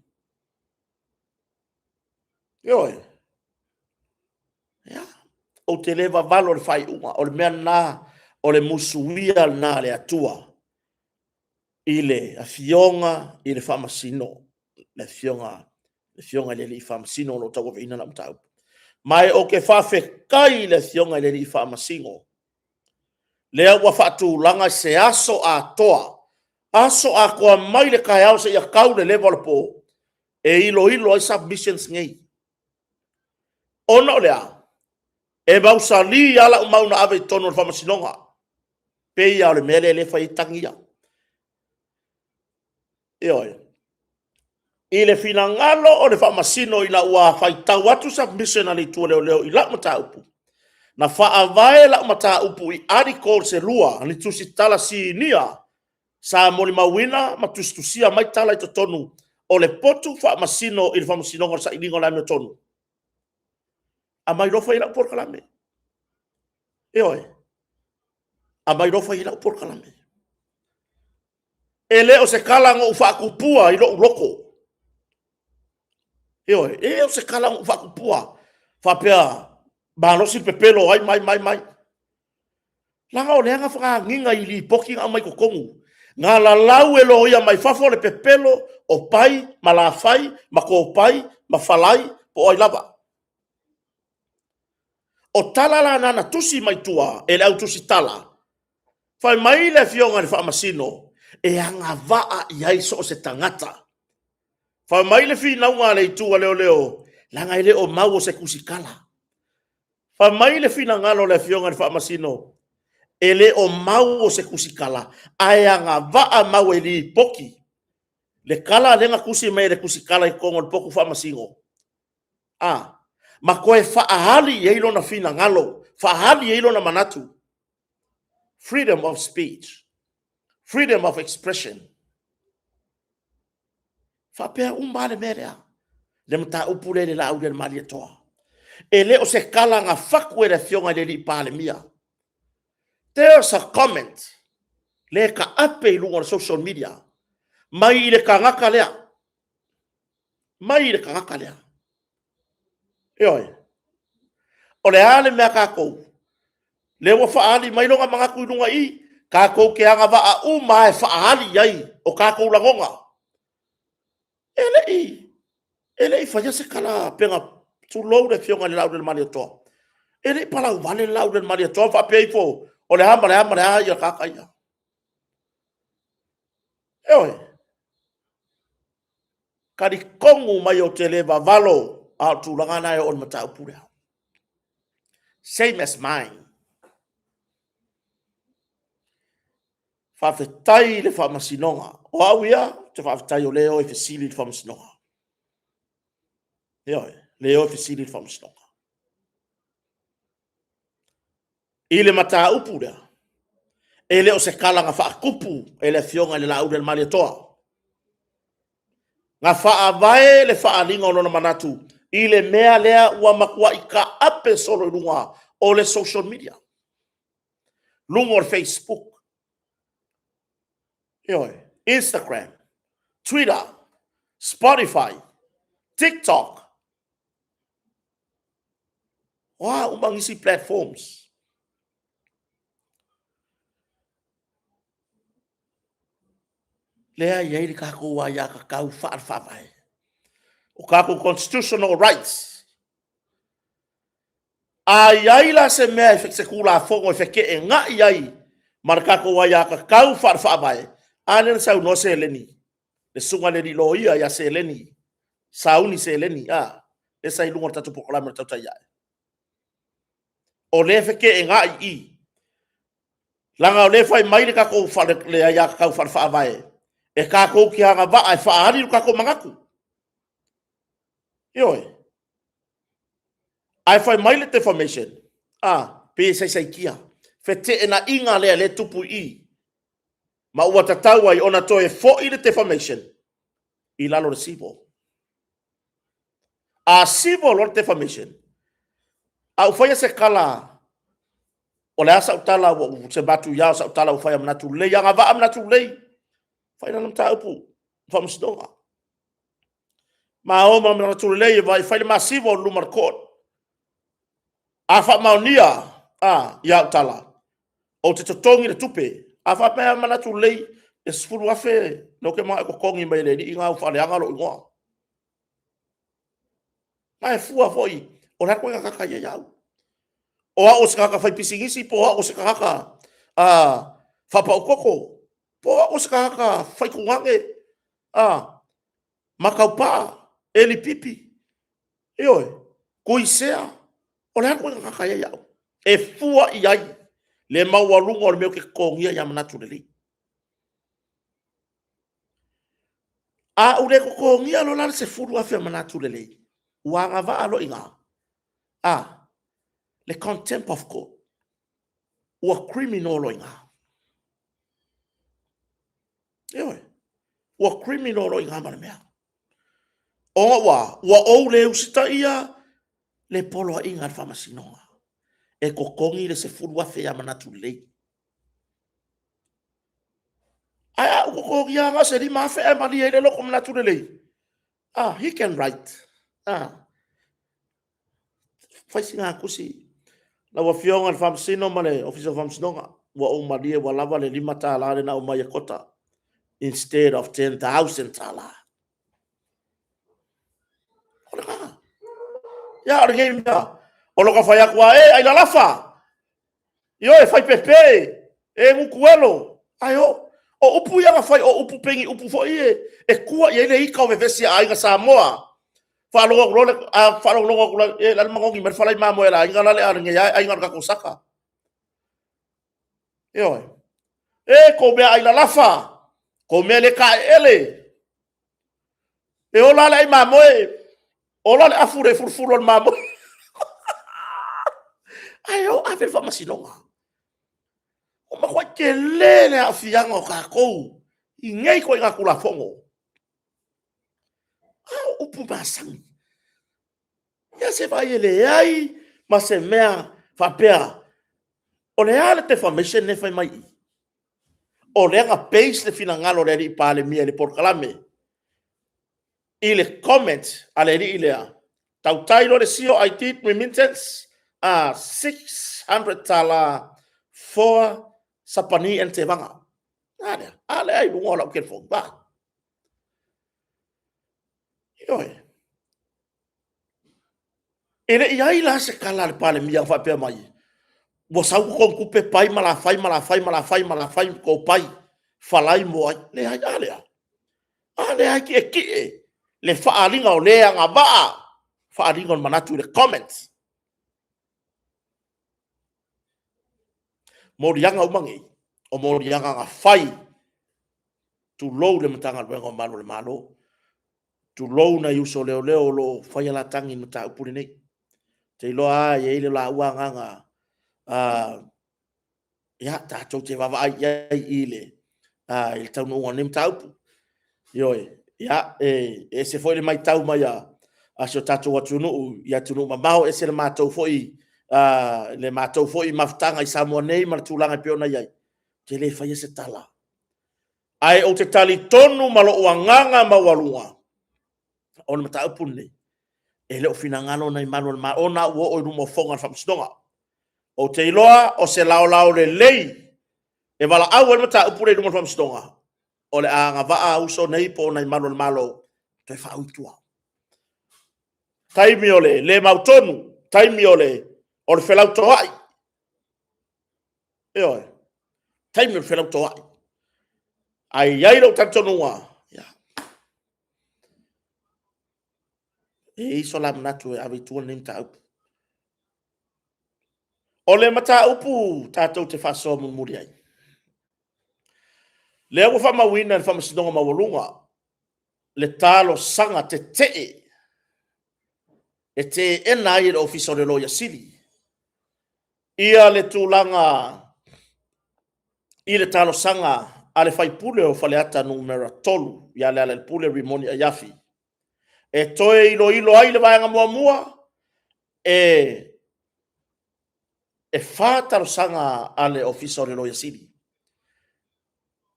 yo o te leva valo le fai uma o le mea na o le musuia na le atua ile a fionga ile famasino le fionga le famasino lo tago ina na mtau mai o ke fafe kai le fionga le famasino le wa fatu langa se aso a toa aso a ko mai le kai au se ya kau le level po e ilo ai submissions ngai ono le e bau sali ala umau na ave tono fa masinonga pe ya le mele le fa itangia ile finangalo o le fa masino ila wa fa tawatu submission ali tu leo ila mata upu na fa avae la mata upu i article se lua ali tu sitala si nia sa moli mawina matustusia mai tala i tonu o le potu fa masino il fa masino ngor sa ilingo la tonu a mai rofa ila por kalame e oi a mai rofa ila por kalame ele o se kala ngo fa kupua i lo loko e oi e o se kala ngo fa kupua fa pea ba no si pepelo ai mai langa o leanga fa nginga i li poki nga mai ko kongu nga la lau e lo ia mai fafo le pepelo o pai ma la fai ma ko pai ma falai po ai lava o tala la nana tusi mai tua e le au tusi tala fai mai le fionga le fa masino e anga vaa i ai so se tangata fai mai le fi naunga le tua leo langa ile o mau se kusikala fai mai le fi na ngalo le fionga le fa masino ele o mau o se kusikala ayanga va mau eli poki le kala lenga kusi mai le kusikala i kongo le poku fa masingo ma koe fa ahali yeilo na fina ngalo fa ahali yeilo na manatu freedom of speech freedom of expression fa pe umbale merea le mta upule le la aude mali toa ele o se kala nga fakwe le fionga le li pale mia. There's a comment le ka ape i lunga social media mai le ka ngaka lea Ioi. O le ale mea kākou. Le wa whaali mai longa mga kuinunga i. Kākou ke anga wa a umae whaali iai o kākou langonga. Ele i whaia se kala penga tu lou le fionga le lau le mali atoa. Ele i pala wale le lau le mali atoa wha pei fo. O le hama ia kākaia. Ioi. Kari kongu mai o te lewa valo a tūlanga nai o matau purea. Same as mine. Whawhetai le whamasinonga. O au ia, te whawhetai o leo e whesili le whamasinonga. Leo e whesili le whamasinonga. I le mata upu rea. E leo se kalanga whaakupu e le fionga le lau le mali atoa. Nga whaavae le whaalinga o nona manatu. I le mea lea ua makua i ka ape solo runga o le social media. Lunga o Facebook. Instagram, Twitter, Spotify, TikTok. Wah, umangisi platforms. Lea iei kako wa ya kakau whaarwhawai. O kako constitutional rights. A iai la se mea e se kula fongo e feke e nga iai. Mar kako wa ya kakau whaarwhawai. Ane sau no se leni. Le sunga le lo ia ya se leni. Sauni se leni. E sai lunga tatu pokolama tau tai ai. O le feke e nga i. Langa o le fai mai le kako le ya kakau whaarwhawai. E kako ki hanga wa ai whaari lu kako mangaku. Ioi. Ai fai mai le defamation. Pe sai kia. Fete e na inga le tupu i. Ma ua tatau ai ona toe fo i le defamation. I lalo le civil. A civil or defamation. A ufaya se kala. O le asa utala se batu ya sa utala ufaya manatu lei. Anga va manatu lei. Fai na namta upu. Famusdonga. Ma o ma manatu lei vai fai ma civil lumar court. A fa maunia. Ya utala. O te totongi le tupe. A fa mea manatu lei. E sfuru afe. No ke maa ko kongi mai le. Ni inga ufale angalo ingoa. Ma e fua foi. O rako inga kaka ia iau. O a o se kaka fai pisingisi. Po a o se kaka. Fapa o koko. Po a o se kaka fai kungange. Makaupa. Eli pipi. Ioi. Kuisea. O rako inga kaka ia iau. E fua iai. Le maualunga o le meo ke kongia ia manatu le li. A ure ko kongia lo lana se furu afe manatu le li. Wanga va alo inga. Le contempt of court. Ua criminal lo inga. Ioi. Ua criminal lo inga mana mea. wa o le usita ia le polo inga fa masinonga e kokongi le se fulwa fe ya manatu le aya kokongi ya nga se di ma fe e mali e le lo kom natu le he can write faisinga kusi la wa fionga fa masino male officer fa masinonga wa o mali e wa lava le lima tala le na o mai kota instead of 10,000 tala ya ringi mta o lo ka fa ya kwa ai la lafa yo e fai pepe e mukuelo ayo o upu ya fai o upu pengi upu fo e kua ye le ika o vesi ai ga Samoa fa lo e la mangongi mer fala ma mo la inga la le arnge ya ai ngar ka kosaka yo e ko be ai la lafa ko me le ka ele e o la le ma mo o la le afure furfuro ma mo ayo a ver fa masinonga o ma kwa ke lele a fianga o kako i ngai ko inga kula fongo upu masang ya se vai ele ai ma se mea fa pea o le ale te formation ne fai mai o le nga base le fina ngalo le ri pa le mia le por kalame ile comment ale ri ile tau tailo le sio IT remittance 600 tala for sapani en te vanga ale ai bungo la ke fo ba yoi ele ia ila se kala le pale mia fa pe mai bo sa ko kupe pai mala fai ko pai falai mo le ai ale ai ki le fa alinga o le anga ba fa alinga on manatu le comments mo rianga umangi o mo rianga nga fai tu low le matanga le malo le malo tu low na yuso leo lo fai la tangi no ta upuri nei te lo ye le la uanga ya ta to te va ai ile il tau no nem tau yo ya se foi le mai tau mai a so tatu watu no ya tu no mamao ese le matou foi le matou foi maftanga i Samoa nei ma tulanga pe ona yai te le fai se tala ai o te tali tonu malo wanganga mawalunga on mata upune ele o finangano nei manuel ma ona o no mo fonga fa stonga o te iloa o se lao le lei e wala au e mata upure no mo fa stonga o le anga va uso nei po nei malo te fa utua taimi ole le mautonu taimi ole o le felau to ai taimi o le felau to ai lo tanto noa iso la mnatu e avitua nim ta upu o le mata upu tatou te faso mo muri ai le o fa mawina fa masdonga mawalunga le talo sanga te e te ena i le ofiso le loia sili ia le tulanga i le talo sanga ale fai pule o fale ata numera tolu ia le pule rimoni a yafi e toe ilo ai le vaenga mua e fata lo sanga ale ofiso le loia sili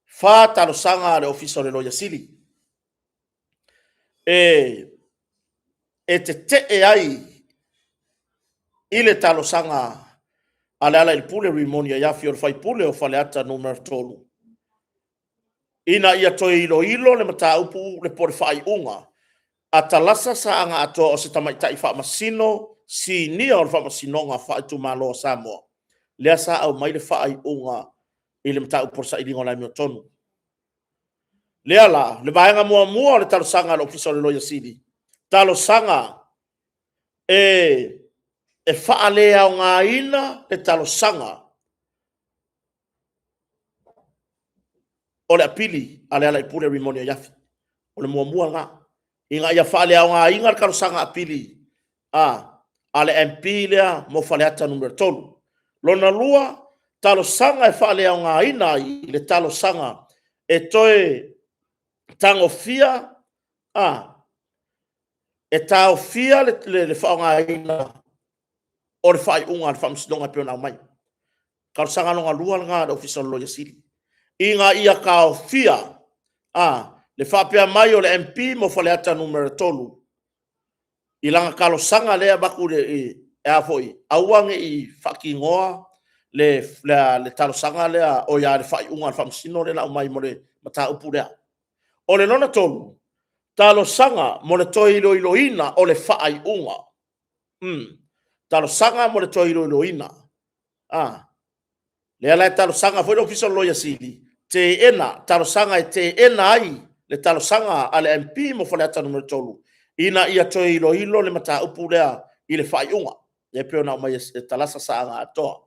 fata lo sanga ale ofiso le loia sili e te ai ile talo sanga ala il pule rimonia ya fior fai pule o fale ata numero tolu ina ia to ilo le mata upu le por fai unga atalasa sa anga ato o se tamai tai fa masino si ni o fa masino nga fa tu malo Samoa le sa au mai le fai unga ile mata upu sa ilingo la mi tonu le ala le vaenga mua le talo sanga lo fiso le loia sidi talo sanga e faale au ngā ina e talo sanga o le apili ale ala i pule rimonia yafi o le mua ngā inga ia faale au ngā inga karo sanga apili ale MP lea mo fale ata numero tolu lona lua talo sanga e faale au ngā ina i le talo sanga e toe tango fia e tau fia le whaongaina o le whai unga le whamsinonga pio nau mai. Ka sanga longa lua ngā le official lawyer sili. Inga ia ka fia le whapea mai o le MP mo whale ata numero tolu. I langa kalo sanga lea baku le e a foi. Auange i whaki ngoa le talo sanga lea o ia le whai unga le whamsino le na umai mo le mata upu lea. O le nona tolu, talo sanga mo le toi ilo ina o le whai unga. Talo sanga mo le toi ilo ina. Le ala talo sanga foi le official lawyer sili. Te ena, talo sanga e te ena ai le talo sanga ale MP mo whale ata numero tolu. Ina ia toi ilo le mata upu lea i le whai unga. E peo na umai e talasa sa anga atoa.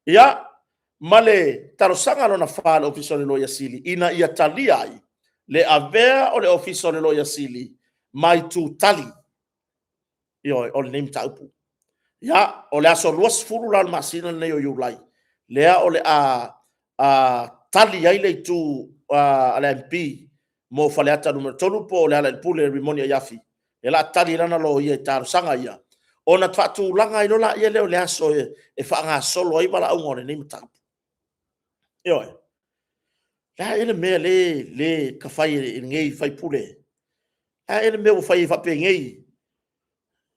Ia, male talo sanga lona whale official lawyer sili. Ina ia talia ai le avea o le official lawyer sili mai tu tali. Io, o le name ta upu. Ia, o le aso luas furu la masina nei o iulai. Lea o le tali ai le tu ala MP mo fale ata numero tolu po le ala le pule rimonia yafi. E la tali lana lo ia taro sanga ia. Ona tatu langa i lola ia leo le aso e whaanga solo ai mala unga o le name ta upu. Io, la ele mea le ka fai ngei fai pule. La ele mea fai fape ngei.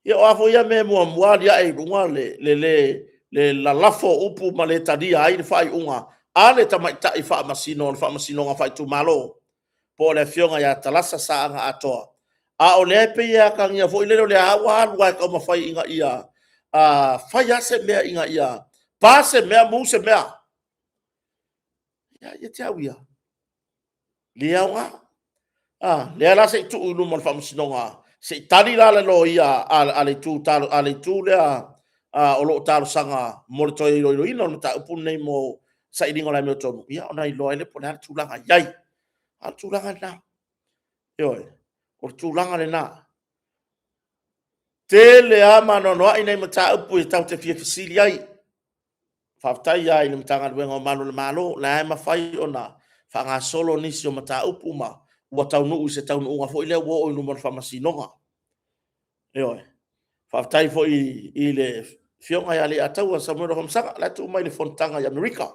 Ia o afo ia me mua dia e runga le la lafo upu ma le tadia ai le fai unga. Ale tamai tai fa masino nga fai tu malo. Po le fionga ia talasa sa anga atoa. A o le pe ia ka ngia fo ile le awa lua ka ma fai inga ia. Fai ase mea inga ia. Pase mea mu se mea. Ia te awia. Lia nga. Le ala se tu ulu mo fa masino nga. Se tali la le lo ia ale tu le o lo talo sanga mo le toi lo ino no ta upu nei mo sa idingo la me tonu ia ona i lo ele po le tu langa yai al tu langa na yo o tu langa le na te le ama no no ina mo ta upu i tau te fia fisili ai fa tai ai ni mtanga wenga malo le malo la ma fai ona fa nga solo ni si o mata upu ma wa tau no u se tau no nga fo ile wo o no mo fa masinonga yo Whaftai fo i le fionga ia le ataua sa mwero hamsanga la tu mai le fontanga i Amerika.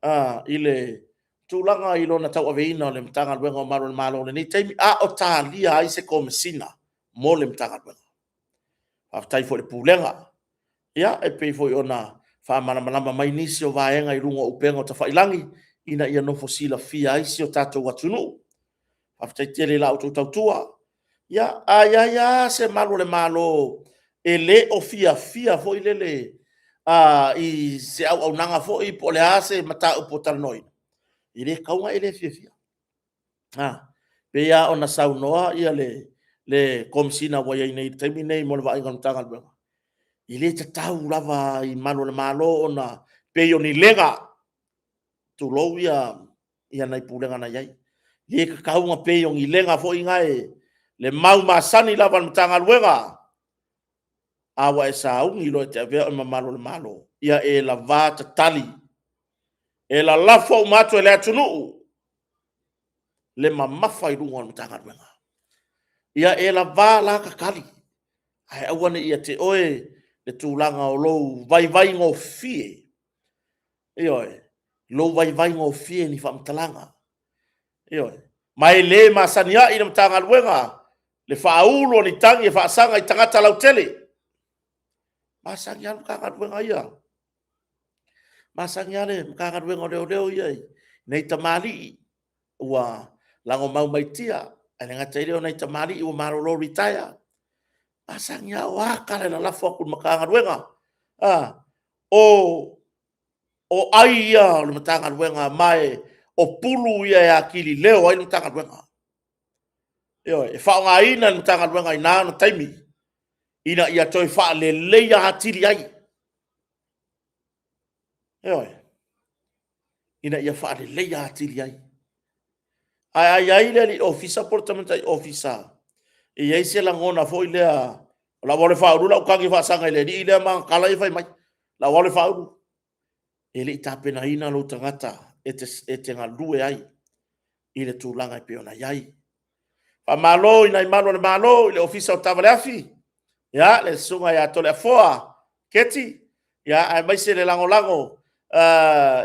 I le tūlanga i lona tau aveina o le mtanga luenga o maro le malo le ni teimi a o tā lia ai se komesina mo le mtanga luenga. Whaftai fo le pūlenga. Ia e pei fo i ona whamanama mai nisi o vaenga i runga upenga o ta whailangi ina ia no fosila fia aisi o tātou watunu. Whaftai tere la o tautua. Ya ya se malo le malo ele o fia fo ilele i se au nanga fo i po le ase mata upo talnoi ile kaunga ele fia pe ya ona saunoa ia le komsina wa ia nei temi nei mo va inga tanga be ile te tau lava i malo le malo ona pe yo ni lega tu lo ia nei pulenga na yai ye kaunga pe yo ni lega fo inga le mau masani lava mtanga luenga awa e saungi lo te avea ma malo le malo ia e la vata tali e la lafo mato e le atunu le mamafa i runga mtanga luenga ia e la va la kakali ai awane ia te oe le tūlanga o lou vai ngō fie ioe lou vai ngō fie ni whamtalanga ioe mai le masania i mtanga luenga le whaulo ni tangi e whaasanga i tangata lau tele. Masangia mkanga luenga ia. Masangia le mkanga luenga leo ia. Nei tamali ua lango mau maitia. Ane ngata ileo nei tamali ua marolo retire. Masangia waka le na lafu aku mkanga luenga. O ai ia le mtanga luenga mai o pulu ia ya kili leo ai le mtanga luenga. E whaonga ina le mtanga luenga i nāna taimi. Ina ia toi wha le leia hatiri ai. Ina ia wha le leia hatiri ai. Ai le li ofisa portamentai ofisa. Ia ise la ngona fo i lea. La wale whauru la ukangi wha sanga i le. Ni lea maa kala i whai mai. La wale whauru. E le ita pena ina lo tangata. E te ngā lue ai. I le tūlanga i peona iai. malo ina malo le malo le ofisa o tavaleafi ya le sunga ya tole foa keti ya ai mai se le lango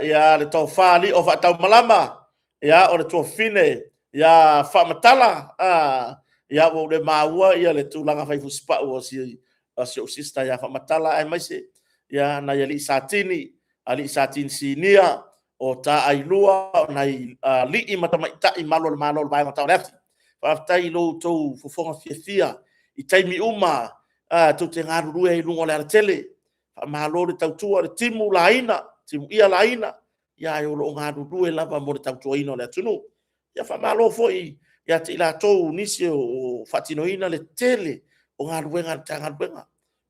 ya le tofali o fa tau malama ya o le tofine ya fa matala ya o le maua ya le tulanga fai fuspa o si o sista ya fa matala ai mai se ya na ya li satini ali satin sinia o ta ailua na li i matamai ta i malo vai ma tawlefti aftai lo to fofonga fia i taimi uma to te ngaru e lungo le tele ma lo le tautua le timu laina timu ia laina ya yo lo ngaru due lava mo le tautua ino le tunu ya fa malo foi ya te la to nisi o fatino ina le tele o ngaru wenga tanga wenga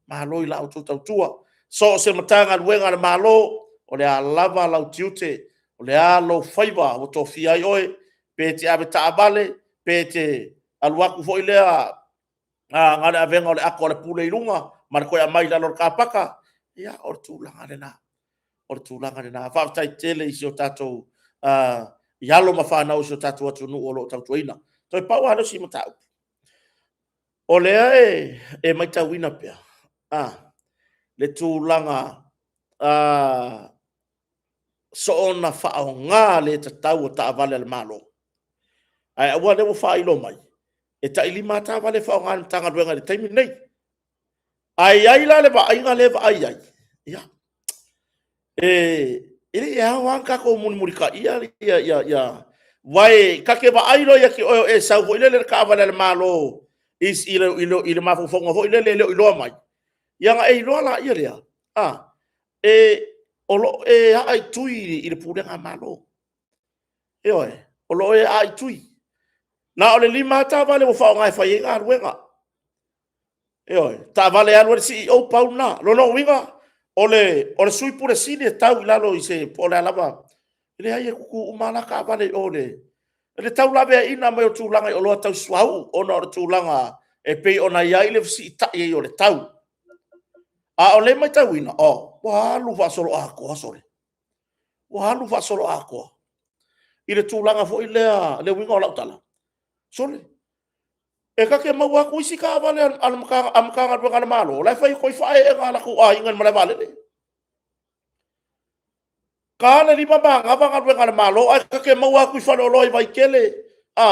ma lo ila o tautua so se matanga wenga le malo o le lava lau tiute o le alo faiva o to fia oi pe te ave taabale pe te aluaku foi lea ngale avenga o le ako le pule ilunga mar koe mai la lor kapaka ia o tulanga na fa tai tele i o tatou yalo mafana o tatou atu no o lo tatou ina toi pa wa si mata o le e mai tawina pe le tulanga so ona fa o ngale tatau o ta vale le malo ai wa le fa ilo mai e ta ili mata vale fa o ngale tanga duenga le taimi nei ai la le ba ai ngale ba ai ya ele ya wanka ko mun ka ya vai ka ke ba ai lo ya ki o sa vo ile le ka vale le malo is ile ma fo ngo ile le ilo mai yang ai lo la ia olo ai tui i le purenga malo olo ai tui na ole lima ta vale o fa ngai fa yenga ruenga ta vale alwer si o pauna lo no winga ole sui pure sini tau lalo i se pole alava ile ai ku umana ka vale ole le tau lave ina mai o tulanga o lo tau swau ona o tulanga e pe ona ia ile si ta e ole tau a ole mai tau ina wa lu va solo ako sore wa lu va solo ako ile tulanga fo ile le winga o tala sole e ka ke maua ku isi ka vale am ka ga malo la fai koi fai e ngala ku ingan mala vale le kana li baba ngaba ga malo ai ka ke maua ku fa lo vai kele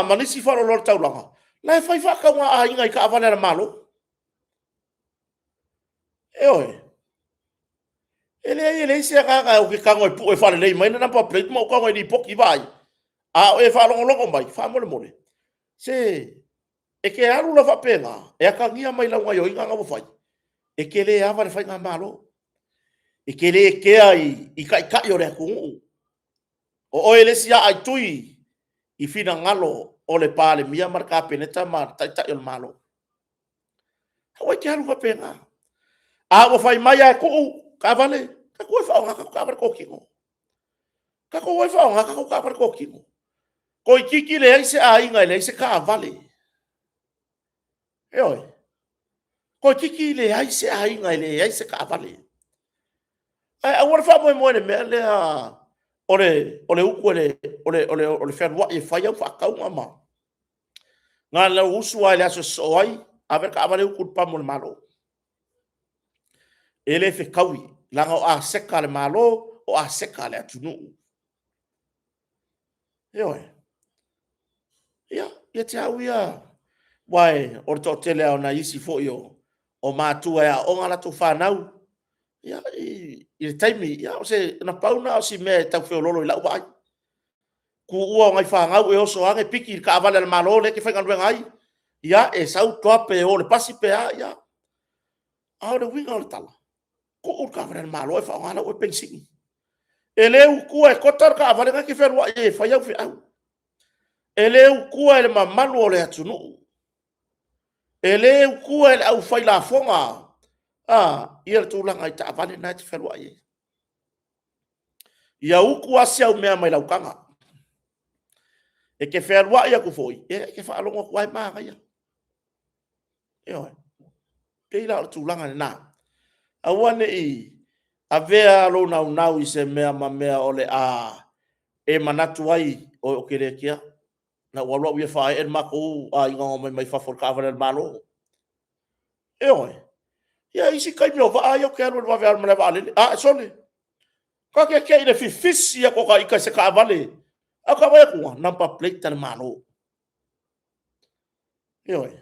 manisi fa lo taulanga la fai fa ka nga ingai ka vale malo ele se ka o ke ka ngoi pu e fa le mai na pa plate mo ka ngoi di poki vai e fa lo mai fa mo le mole se e ke alu la fa pena e ka ngia mai la ngai o inga ngo fai e ke le ava le fai nga malo e ke le ke ai i ka yo re ku o ele sia ai tui i fina ngalo o le pale mia marka peneta mar ta yo malo o ke alu fa pena o fai mai a ku ka vale ka ku fa nga ka ver ko kingo ka ko fa nga ka ver ko kingo ko kiki le ai se ai ngai le se ka vale ko kiki le ai se ai ngai le ai se ka vale ai ora fa mo ne me le ole uku ole fer wa e fa ya fa ka uma nga la usu ai la so ai a ver ka vale uku pa mo malo ele fe kawi la nga se ka le malo o se ka le atunu ya te awia wai o to tele ona isi fo yo o matua ya o ngala tu fanau ya i taimi ya o se na pauna o si me ta fe lolo la wai ku o ngai fa ngau e o so age piki ka vale le malo le ke fa ngai ngai ya e sau to pe o le pasi pe ya a o winga o tala ko o ka vale le malo e fa ngala o pensi ele u ku e kotar ka vale ngai ke fe wa e fa ya fe au ele u ku e le mamalu o le atunu ele ku el au fai la fonga ia tu langa i ta vale na te ferwa ye ia u ku asia o mea mai lau kanga e ke ferwa ia ku foi e ke fa longo ku ai ma ga ia ke ila tu langa na awane i avea lo na i se mea ma mea ole e manatu ai o kere kia na walo ia fa en mako ai ngo mai fa for cover malo e oi ia isi kai mi va ai o quero va ver me vale sone ka ke ina fi fis ia ko ka se ka vale aka vai ko number plate tan malo e oi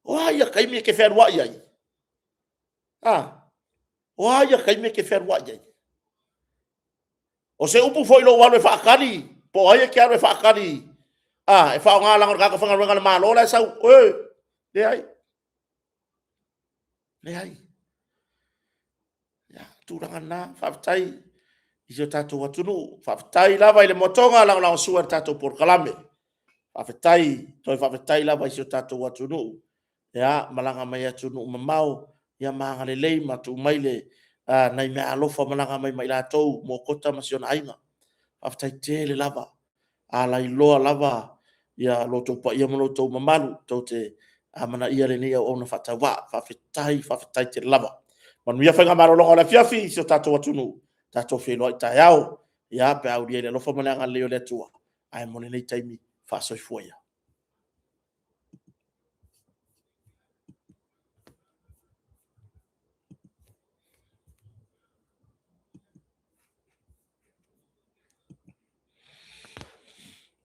o ia kai mi ke fer wa ia o ia kai mi ke fer wa ia o se upu foi lo walo fa kali po ai ke ar fa kali e fa nga lang ka fa nga malo la sau le ai ya turanga na fa tai iso tato watunu fa tai lava ile motonga lang lang suar tato por kalame fa tai lava iso tato watunu ya malanga mai atunu mamau ya manga le lei matu maile nai me alofa malanga mai la tou mo kota masiona ainga fa tai tele lava ala iloa lava ya loto pa ia mono to mamalu to te amana ia le nia ona fa tai te lava man mia fa ngamaro lo la fiafi so tato watunu tato fe lo ta yao ya pe au dia le lo fa malanga le tua ai moni nei taimi fa so foia